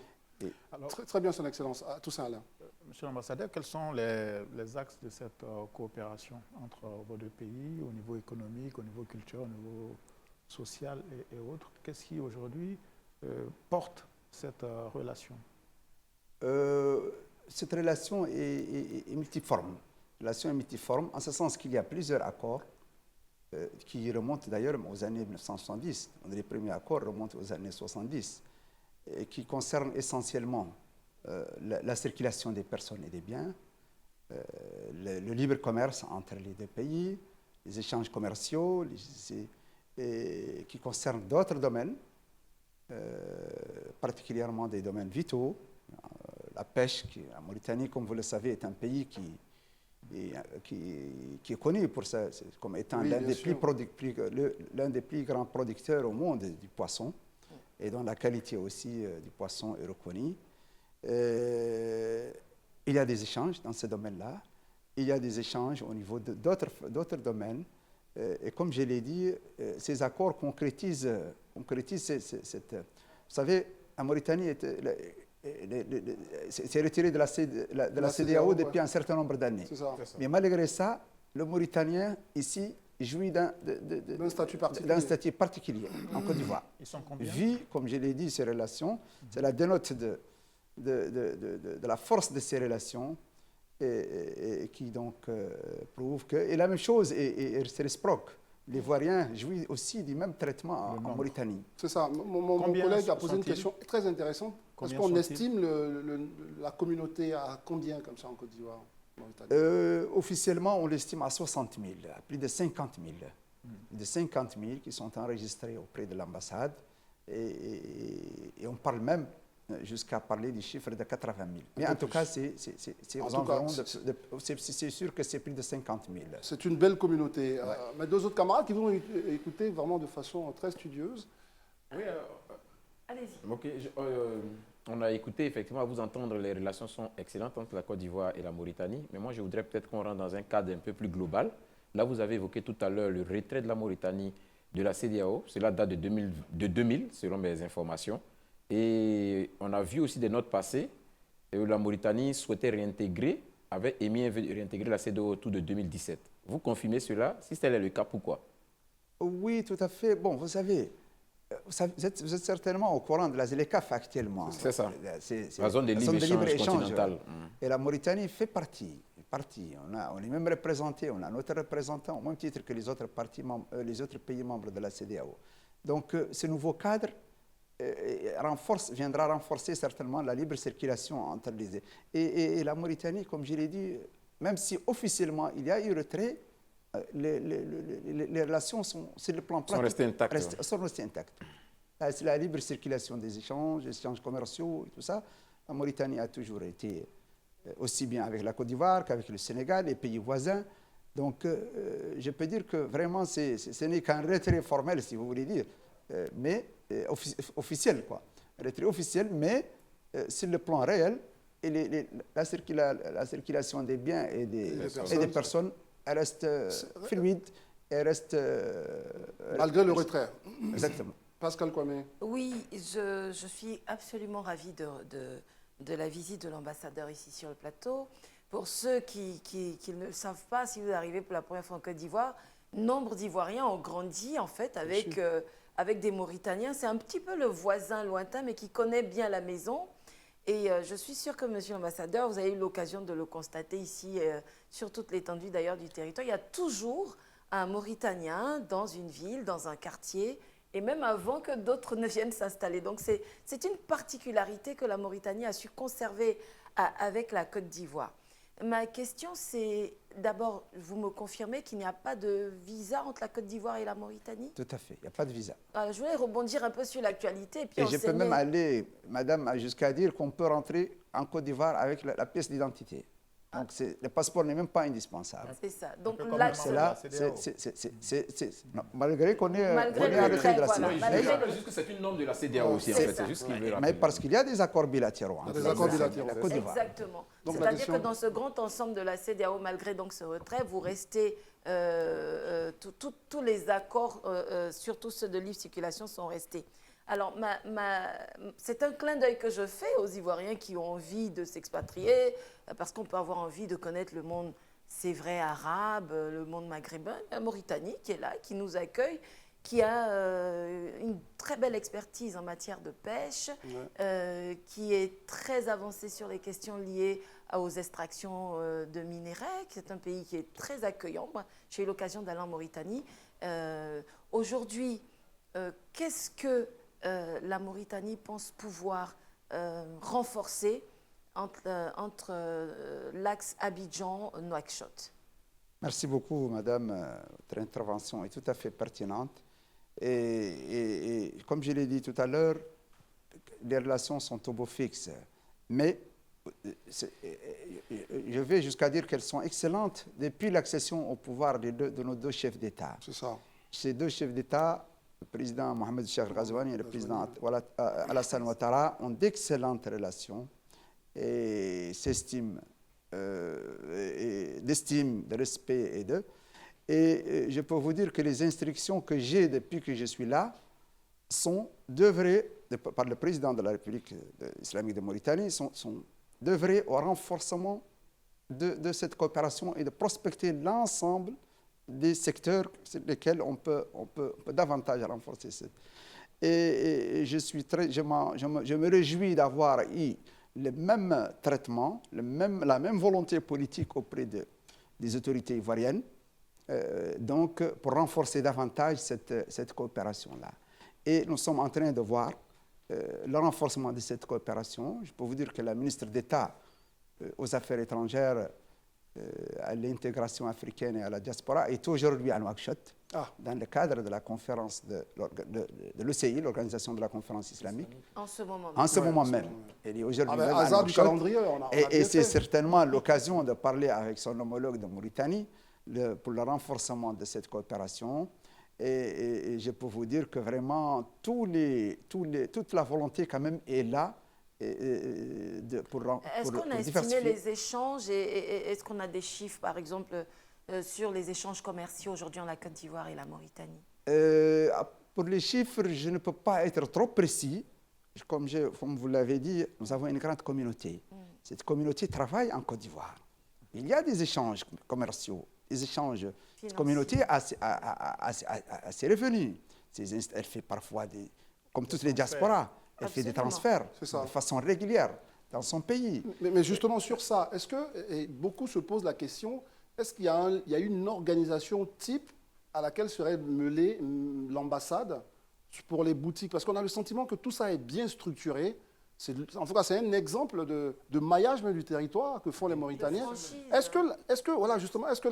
Très bien, Son Excellence. Toussaint Alain. Monsieur l'ambassadeur, quels sont les axes de cette coopération entre vos deux pays, au niveau économique, au niveau culturel, au niveau social et autres? Qu'est-ce qui aujourd'hui porte cette relation? Cette relation est multiforme. La relation est multiforme en ce sens qu'il y a plusieurs accords qui remontent d'ailleurs aux années 1970. Les premiers accords remontent aux années 70 et qui concernent essentiellement la circulation des personnes et des biens, le libre commerce entre les deux pays, les échanges commerciaux, et qui concernent d'autres domaines, particulièrement des domaines vitaux. La pêche, la Mauritanie, comme vous le savez, est un pays qui est connu pour ça, comme étant l'un des plus grands producteurs au monde du poisson, et dont la qualité aussi du poisson est reconnue. Il y a des échanges dans ce domaine-là. Il y a des échanges au niveau d'autres domaines. Et comme je l'ai dit, ces accords concrétisent cette... Vous savez, la Mauritanie s'est retirée de la CEDEAO depuis un certain nombre d'années. Mais malgré ça, le Mauritanien, ici, jouit d'un statut particulier en Côte d'Ivoire. Ils sont combien? Vu, comme je l'ai dit, ces relations, c'est la dénote de la force de ces relations et qui donc prouve que... Et la même chose, c'est réciproque. Les Ivoiriens jouissent aussi du même traitement en Mauritanie. C'est ça. Mon collègue a posé une question très intéressante. Est-ce qu'on estime la communauté à combien comme ça en Côte d'Ivoire? Officiellement, on l'estime à 60 000, à plus de 50 000. De 50 000 qui sont enregistrés auprès de l'ambassade. Et on parle même jusqu'à parler du chiffre de 80 000. Mais en tout cas, c'est sûr que c'est plus de 50 000. C'est une belle communauté. Ouais. Mes deux autres camarades qui vont écouter vraiment de façon très studieuse. Oui, allez-y. Ok, on a écouté, effectivement, à vous entendre, les relations sont excellentes entre la Côte d'Ivoire et la Mauritanie. Mais moi, je voudrais peut-être qu'on rentre dans un cadre un peu plus global. Là, vous avez évoqué tout à l'heure le retrait de la Mauritanie de la CEDEAO. Cela date de 2000, selon mes informations. Et on a vu aussi des notes passées où la Mauritanie souhaitait réintégrer, avait émis un vœu de réintégrer la CEDEAO autour de 2017. Vous confirmez cela? Si tel est le cas, pourquoi? Oui, tout à fait. Bon, vous savez, vous êtes certainement au courant de la ZLECAf actuellement. C'est ça. C'est la zone de libre-échange continentale. Et la Mauritanie fait partie. On est même représenté, on a notre représentant au même titre que les autres pays membres de la CEDEAO. Donc, ce nouveau cadre viendra renforcer certainement la libre circulation entre les... Et la Mauritanie, comme je l'ai dit, même si officiellement il y a eu retrait, les relations sur le plan pratique sont restées intactes. La libre circulation des échanges commerciaux et tout ça, la Mauritanie a toujours été aussi bien avec la Côte d'Ivoire qu'avec le Sénégal, les pays voisins, Donc, je peux dire que vraiment, ce n'est qu'un retrait formel, si vous voulez dire, mais officiel, quoi. Un retrait officiel, mais sur le plan réel, et la circulation des biens et des personnes, elle reste fluide, elle reste... Malgré le retrait. Exactement. Pascal Kwame. Oui, je suis absolument ravie de la visite de l'ambassadeur ici sur le plateau. Pour ceux qui ne le savent pas, si vous arrivez pour la première fois en Côte d'Ivoire, nombre d'Ivoiriens ont grandi en fait avec des Mauritaniens. C'est un petit peu le voisin lointain, mais qui connaît bien la maison. Et je suis sûre que, monsieur l'ambassadeur, vous avez eu l'occasion de le constater ici, sur toute l'étendue d'ailleurs du territoire. Il y a toujours un Mauritanien dans une ville, dans un quartier, et même avant que d'autres ne viennent s'installer. Donc c'est une particularité que la Mauritanie a su conserver avec la Côte d'Ivoire. Ma question, c'est d'abord, vous me confirmez qu'il n'y a pas de visa entre la Côte d'Ivoire et la Mauritanie? Tout à fait, il n'y a pas de visa. Alors, je voulais rebondir un peu sur l'actualité. Et je peux même aller, madame, jusqu'à dire qu'on peut rentrer en Côte d'Ivoire avec la pièce d'identité. Donc le passeport n'est même pas indispensable. C'est ça. Donc là, c'est là, malgré qu'on est en retrait de la CEDEAO. C'est juste que c'est une norme de la CEDEAO aussi, en fait. C'est juste qu'il veut mais parce qu'il y a des accords bilatéraux. Des accords bilatéraux. La Côte d'Ivoire. Exactement. C'est-à-dire que dans ce grand ensemble de la CEDEAO, malgré donc ce retrait, vous restez, tous les accords, surtout ceux de libre circulation, sont restés. Alors, c'est un clin d'œil que je fais aux Ivoiriens qui ont envie de s'expatrier, parce qu'on peut avoir envie de connaître le monde, c'est vrai, arabe, le monde maghrébin. La Mauritanie qui est là, qui nous accueille, qui a une très belle expertise en matière de pêche, qui est très avancée sur les questions liées aux extractions de minerais. C'est un pays qui est très accueillant. Moi, j'ai eu l'occasion d'aller en Mauritanie. Aujourd'hui, qu'est-ce que la Mauritanie pense pouvoir renforcer entre l'axe Abidjan-Nouakchott? Merci beaucoup, madame. Votre intervention est tout à fait pertinente. Et comme je l'ai dit tout à l'heure, les relations sont au beau fixe. Mais je vais jusqu'à dire qu'elles sont excellentes depuis l'accession au pouvoir de nos deux chefs d'État. C'est ça. Ces deux chefs d'État, le président Mohamed Cheikh Ghazouani et le président Alassane Ouattara, ont d'excellentes relations et s'estiment, d'estime, de respect et je peux vous dire que les instructions que j'ai depuis que je suis là sont d'œuvrer, par le président de la République islamique de Mauritanie, sont d'œuvrer au renforcement de cette coopération et de prospecter l'ensemble des secteurs sur lesquels on peut davantage renforcer. Et je me réjouis d'avoir eu le même traitement, la même volonté politique auprès des autorités ivoiriennes, donc pour renforcer davantage cette coopération-là. Et nous sommes en train de voir le renforcement de cette coopération. Je peux vous dire que la ministre d'État aux Affaires étrangères, à l'intégration africaine et à la diaspora est aujourd'hui à Nouakchott, dans le cadre de la conférence de l'OCI, l'Organisation de la conférence islamique. En ce moment même. En ce moment même. Elle est aujourd'hui même à hasard du Nouakchott. calendrier, Et c'est certainement l'occasion de parler avec son homologue de Mauritanie pour le renforcement de cette coopération. Et je peux vous dire que vraiment, toute la volonté quand même est là. Est-ce qu'on a estimé les échanges et est-ce qu'on a des chiffres, par exemple, sur les échanges commerciaux aujourd'hui en la Côte d'Ivoire et la Mauritanie? Pour les chiffres, je ne peux pas être trop précis. Comme vous l'avez dit, nous avons une grande communauté. Cette communauté travaille en Côte d'Ivoire. Il y a des échanges commerciaux, des échanges. Cette communauté a ses revenus. Elle fait parfois comme toutes les diasporas. Elle fait des transferts de façon régulière dans son pays. Mais justement sur ça, est-ce que, et beaucoup se posent la question, est-ce qu'il y a une organisation type à laquelle serait mêlée l'ambassade pour les boutiques? Parce qu'on a le sentiment que tout ça est bien structuré. En tout cas, c'est un exemple de maillage du territoire que font les Mauritaniens. Est-ce que voilà, justement, est-ce que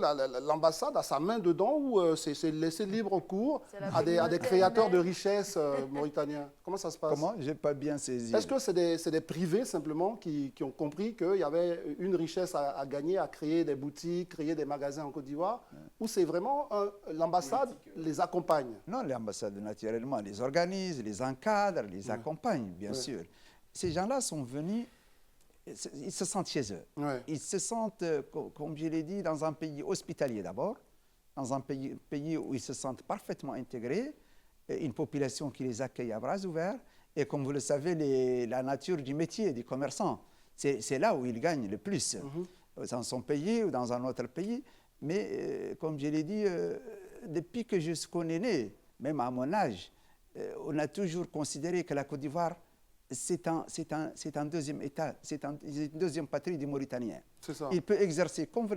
l'ambassade a sa main dedans ou c'est laissé libre cours à des créateurs de richesses mauritaniens? Comment ça se passe? Comment? Je n'ai pas bien saisi. Est-ce que c'est des privés simplement qui ont compris qu'il y avait une richesse à gagner, à créer des boutiques, créer des magasins en Côte d'Ivoire, ou c'est vraiment l'ambassade les accompagne? Non, l'ambassade, naturellement, les organise, les encadre, les accompagne, bien sûr. Ces gens-là sont venus, ils se sentent chez eux. Ils se sentent, comme je l'ai dit, dans un pays hospitalier d'abord, dans un pays où ils se sentent parfaitement intégrés, une population qui les accueille à bras ouverts. Et comme vous le savez, la nature du métier des commerçants, c'est là où ils gagnent le plus, dans son pays ou dans un autre pays. Mais comme je l'ai dit, depuis que je suis né, même à mon âge, on a toujours considéré que la Côte d'Ivoire, c'est un deuxième État, c'est une deuxième patrie des Mauritaniens. Il peut exercer tous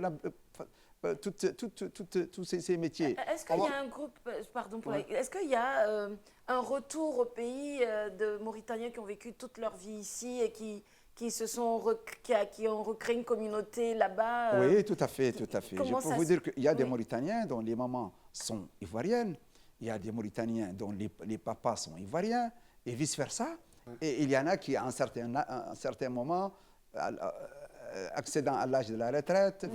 ces métiers. Est-ce qu'il y a un groupe, pardon, est-ce qu'il y a un retour au pays de Mauritaniens qui ont vécu toute leur vie ici et qui ont recréé une communauté là-bas? Oui, tout à fait, tout à fait. Je peux vous dire qu'il y a des Mauritaniens dont les mamans sont ivoiriennes, il y a des Mauritaniens dont les papas sont ivoiriens, et vice-versa. Et il y en a qui, à un certain moment, accédant à l'âge de la retraite,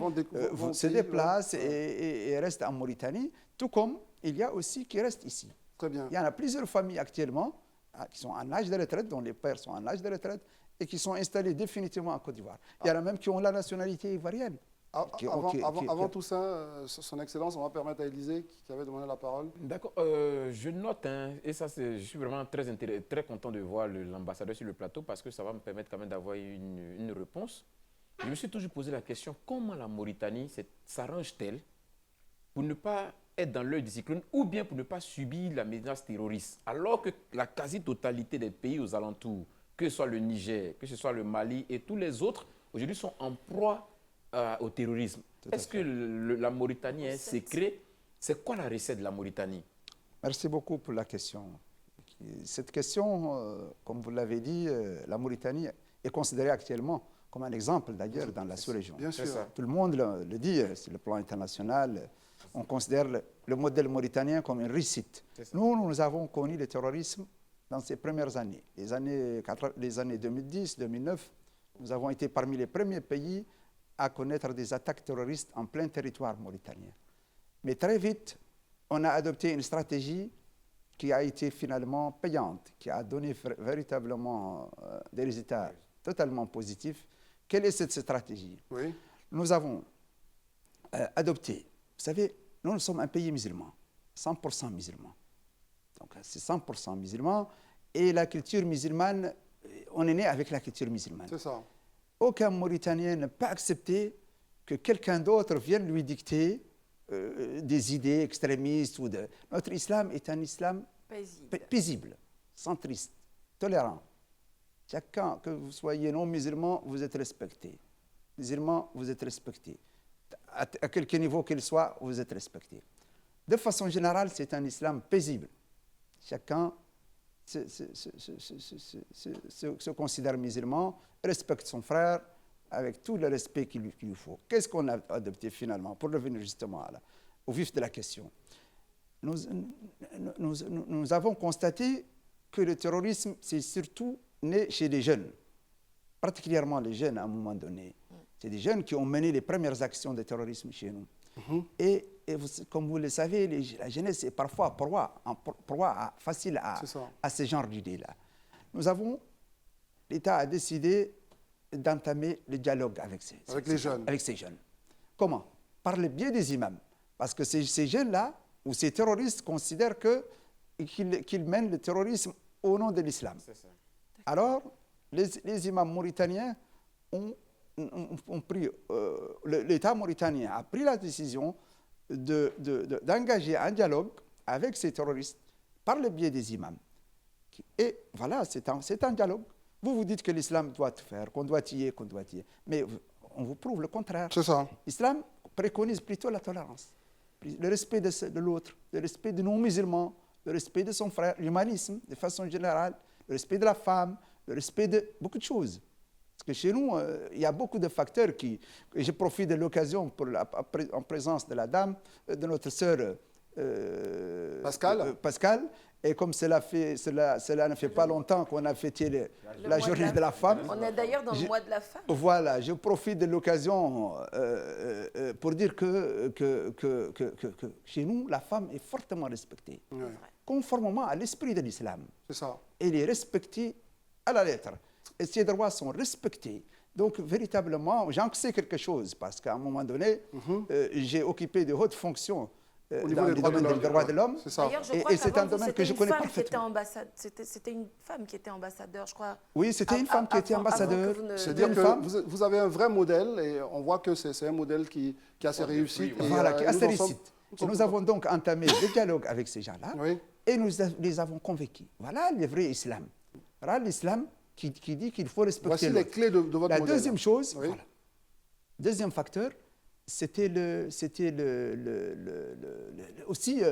se déplacent et restent en Mauritanie, tout comme il y a aussi qui restent ici. Très bien. Il y en a plusieurs familles actuellement qui sont en âge de retraite, dont les pères sont en âge de retraite, et qui sont installés définitivement en Côte d'Ivoire. Il y en a même qui ont la nationalité ivoirienne. Avant tout ça, Son Excellence, on va permettre à Élisée, qui avait demandé la parole. D'accord. Je note, et ça, je suis vraiment très content de voir l'ambassadeur sur le plateau parce que ça va me permettre quand même d'avoir une réponse. Je me suis toujours posé la question, comment la Mauritanie s'arrange-t-elle pour ne pas être dans l'œil du cyclone ou bien pour ne pas subir la menace terroriste, alors que la quasi-totalité des pays aux alentours, que ce soit le Niger, que ce soit le Mali et tous les autres, aujourd'hui sont en proie au terrorisme. Est-ce que la Mauritanie est secret? C'est quoi la recette de la Mauritanie? Merci beaucoup pour la question. Cette question, comme vous l'avez dit, la Mauritanie est considérée actuellement comme un exemple d'ailleurs dans la sous-région. Bien sûr. Tout le monde le dit sur le plan international. On considère le modèle mauritanien comme une réussite. Nous avons connu le terrorisme dans ces premières années. Les années 2010, 2009, nous avons été parmi les premiers pays à connaître des attaques terroristes en plein territoire mauritanien. Mais très vite, on a adopté une stratégie qui a été finalement payante, qui a donné véritablement des résultats totalement positifs. Quelle est cette stratégie? Nous avons adopté, vous savez, nous sommes un pays musulman, 100% musulman. Donc c'est 100% musulman, et la culture musulmane, on est né avec la culture musulmane. C'est ça. Aucun Mauritanien ne peut accepter que quelqu'un d'autre vienne lui dicter des idées extrémistes. Notre islam est un islam paisible, centriste, tolérant. Chacun, que vous soyez non-musulman, vous êtes respecté. Musulman, vous êtes respecté. À quelque niveau qu'il soit, vous êtes respecté. De façon générale, c'est un islam paisible. Chacun se considère musulman, respecte son frère avec tout le respect qu'il lui faut. Qu'est-ce qu'on a adopté finalement? Pour revenir justement au vif de la question. Nous avons constaté que le terrorisme, c'est surtout né chez les jeunes, particulièrement les jeunes à un moment donné. C'est des jeunes qui ont mené les premières actions de terrorisme chez nous. Et comme vous le savez, la jeunesse est parfois proie facile à ce genre d'idées-là. L'État a décidé d'entamer le dialogue avec ces jeunes. Comment? Par le biais des imams. Parce que ces jeunes-là, ou ces terroristes, considèrent qu'ils mènent le terrorisme au nom de l'islam. Alors, les imams mauritaniens ont pris, l'État mauritanien a pris la décision d'engager un dialogue avec ces terroristes par le biais des imams. Et voilà, c'est un dialogue. Vous dites que l'islam doit faire, qu'on doit y aller, mais on vous prouve le contraire. C'est ça. L'islam préconise plutôt la tolérance, le respect de l'autre, le respect de non-musulmans, le respect de son frère, l'humanisme de façon générale, le respect de la femme, le respect de beaucoup de choses. Parce que chez nous, il y a beaucoup de facteurs qui... Je profite de l'occasion en présence de la dame, de notre sœur Pascal. Et comme cela ne fait pas longtemps qu'on a fêté la journée de la femme. On est d'ailleurs dans le mois de la femme. Voilà, je profite de l'occasion pour dire que chez nous, la femme est fortement respectée. Oui. Conformément à l'esprit de l'islam. C'est ça. Elle est respectée à la lettre. Et ses droits sont respectés. Donc, véritablement, j'en sais quelque chose, parce qu'à un moment donné, j'ai occupé de hautes fonctions dans le domaine des droits de l'homme. D'ailleurs, je crois c'est un domaine que je connais parfaitement. C'était une femme qui était ambassadeur, je crois. Oui, c'était une femme qui était ambassadeur. C'est-à-dire que vous avez un vrai modèle, et on voit que c'est un modèle qui a ses réussites. Voilà, qui a ses réussites. Nous avons donc entamé des dialogues avec ces gens-là, et nous les avons convaincus. Voilà le vrai islam. Voilà l'islam qui dit qu'il faut respecter. Voici les clés de votre modèle. La deuxième chose, voilà. Deuxième facteur, c'était aussi,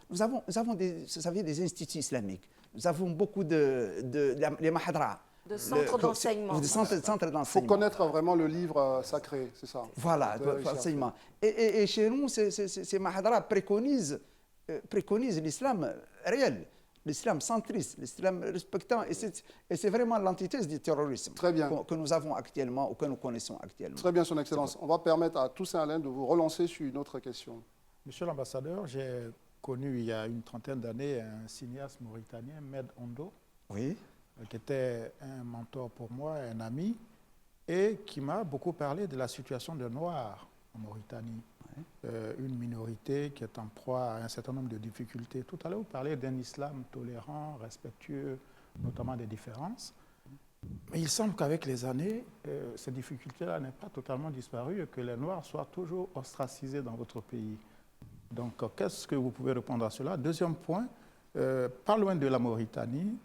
nous avons des instituts islamiques. Nous avons beaucoup les mahadras. De centres d'enseignement. Il faut connaître vraiment le livre sacré, c'est ça. Voilà, l'enseignement. Et chez nous, ces mahadras préconisent l'islam réel, l'islam centriste, l'islam respectant. Et c'est vraiment l'antithèse du terrorisme que nous avons actuellement ou que nous connaissons actuellement. Très bien, Son Excellence. On va permettre à Toussaint Alain de vous relancer sur une autre question. Monsieur l'ambassadeur, j'ai connu il y a une trentaine d'années un cinéaste mauritanien, Med Ondo, qui était un mentor pour moi, un ami, et qui m'a beaucoup parlé de la situation des Noirs en Mauritanie. Une minorité qui est en proie à un certain nombre de difficultés. Tout à l'heure, vous parlez d'un islam tolérant, respectueux, notamment des différences. Mais il semble qu'avec les années, ces difficultés-là n'aient pas totalement disparu et que les Noirs soient toujours ostracisés dans votre pays. Donc, qu'est-ce que vous pouvez répondre à cela? Deuxième point, pas loin de la Mauritanie,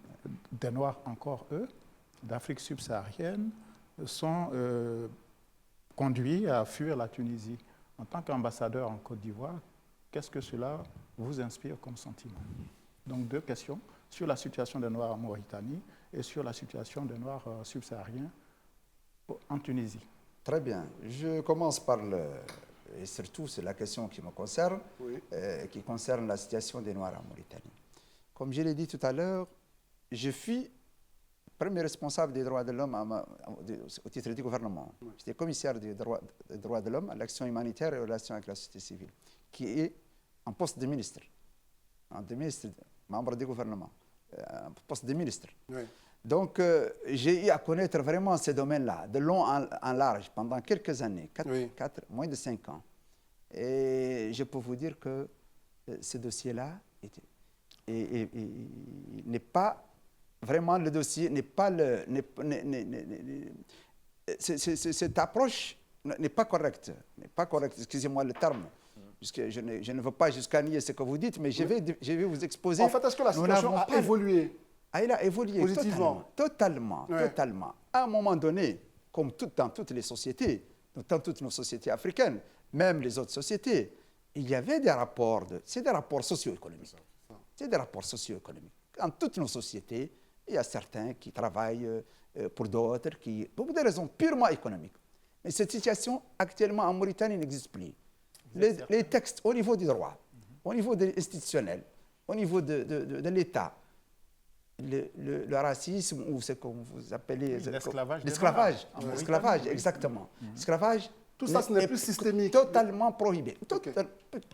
des Noirs encore, eux, d'Afrique subsaharienne, sont conduits à fuir la Tunisie. En tant qu'ambassadeur en Côte d'Ivoire, qu'est-ce que cela vous inspire comme sentiment? Donc, deux questions sur la situation des Noirs en Mauritanie et sur la situation des Noirs subsahariens en Tunisie. Très bien. Je commence par et surtout, c'est la question qui me concerne, qui concerne la situation des Noirs en Mauritanie. Comme je l'ai dit tout à l'heure, je suis premier responsable des droits de l'homme au titre du gouvernement. J'étais commissaire des droits de l'homme à l'action humanitaire et aux relations avec la société civile, qui est en poste de ministre, membre du gouvernement, en poste de ministre. Oui. Donc, j'ai eu à connaître vraiment ces domaines-là, de long en large, pendant quelques années, moins de 5 ans. Et je peux vous dire que ce dossier-là n'est pas... Vraiment, le dossier n'est pas cette approche n'est pas correcte. Excusez-moi le terme. Puisque je ne veux pas jusqu'à nier ce que vous dites, mais je vais vous exposer. En fait, est-ce que la situation a évolué? Elle a évolué positivement. Totalement. À un moment donné, comme dans toutes les sociétés, dans toutes nos sociétés africaines, même les autres sociétés, il y avait des rapports, c'est des rapports socio-économiques. C'est des rapports socio-économiques. Dans toutes nos sociétés, il y a certains qui travaillent pour d'autres, pour des raisons purement économiques. Mais cette situation, actuellement, en Mauritanie, n'existe plus. Les textes, au niveau du droit, au niveau institutionnel, au niveau de l'État, le racisme, ou ce que vous appelez... L'esclavage, exactement. L'esclavage, tout ça, ce n'est plus systémique. Totalement prohibé.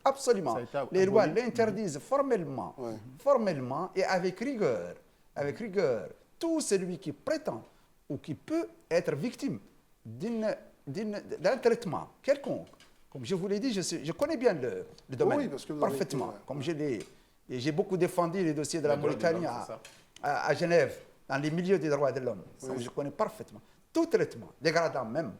Absolument. Les lois l'interdisent formellement, formellement et avec rigueur. Tout celui qui prétend ou qui peut être victime d'un traitement quelconque. Comme je vous l'ai dit, je connais bien le domaine parfaitement. Comme j'ai beaucoup défendu les dossiers de la Mauritanie à Genève, dans les milieux des droits de l'homme. Je connais parfaitement. Tout traitement, dégradant même,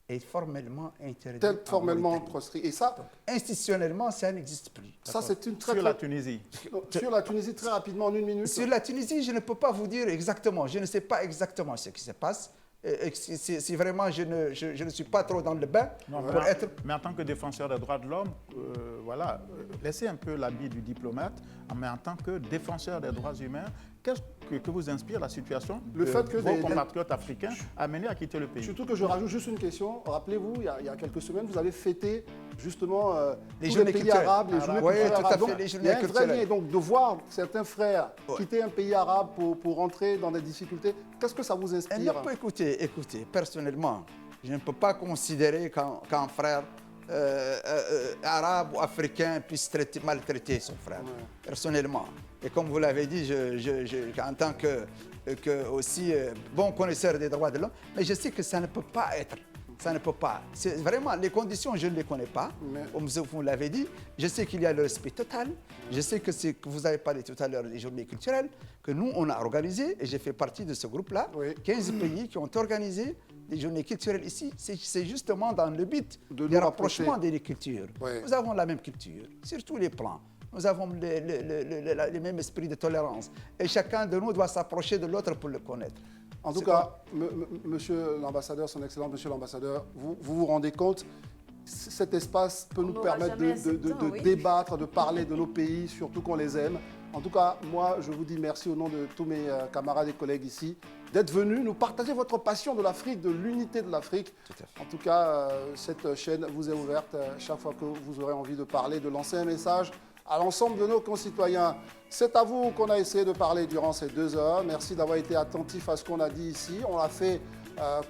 est formellement interdit. Formellement proscrit. Et ça, donc, institutionnellement, ça n'existe plus. Ça, c'est une Sur la Tunisie. Sur la Tunisie, très rapidement, en 1 minute. Sur la Tunisie, je ne peux pas vous dire exactement. Je ne sais pas exactement ce qui se passe. Si vraiment je ne suis pas trop dans le bain Mais en tant que défenseur des droits de l'homme, laissez un peu l'habit du diplomate, mais en tant que défenseur des droits humains, qu'est-ce que vous inspire la situation le fait que vos compatriotes africains amenés à quitter le pays? Surtout que je rajoute juste une question. Rappelez-vous, il y a quelques semaines, vous avez fêté justement les tous journées les pays arabes, les journées culturelles arabes. Donc, il y a un vrai lien. Donc de voir certains frères quitter un pays arabe pour rentrer dans des difficultés, qu'est-ce que ça vous inspire? Écoutez, personnellement, je ne peux pas considérer qu'un frère arabe ou africain puisse maltraiter son frère, personnellement. Et comme vous l'avez dit, en tant que aussi bon connaisseur des droits de l'homme, mais je sais que ça ne peut pas être. Ça ne peut pas. C'est vraiment, les conditions, je ne les connais pas. Comme vous l'avez dit, je sais qu'il y a le respect total. Je sais que vous avez parlé tout à l'heure des journées culturelles, que nous, on a organisé, et j'ai fait partie de ce groupe-là, 15 pays qui ont organisé des journées culturelles ici. C'est justement dans le but du rapprochement des cultures. Nous avons la même culture, sur tous les plans. Nous avons le même esprit de tolérance. Et chacun de nous doit s'approcher de l'autre pour le connaître. En tout cas, monsieur l'ambassadeur, son excellence, monsieur l'ambassadeur, vous rendez compte, cet espace peut nous permettre de débattre, de parler de nos pays, surtout qu'on les aime. En tout cas, moi, je vous dis merci au nom de tous mes camarades et collègues ici d'être venus nous partager votre passion de l'Afrique, de l'unité de l'Afrique. En tout cas, cette chaîne vous est ouverte chaque fois que vous aurez envie de parler, de lancer un message à l'ensemble de nos concitoyens. C'est à vous qu'on a essayé de parler durant ces 2 heures. Merci d'avoir été attentif à ce qu'on a dit ici. On l'a fait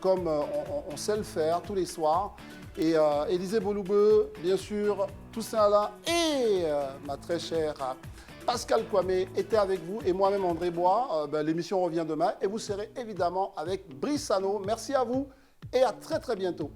comme on sait le faire tous les soirs. Et Élisée Boloubeu, bien sûr, Toussaint Alain et ma très chère Pascal Kwame étaient avec vous et moi-même André Bois. L'émission revient demain et vous serez évidemment avec Brice Sano. Merci à vous et à très très bientôt.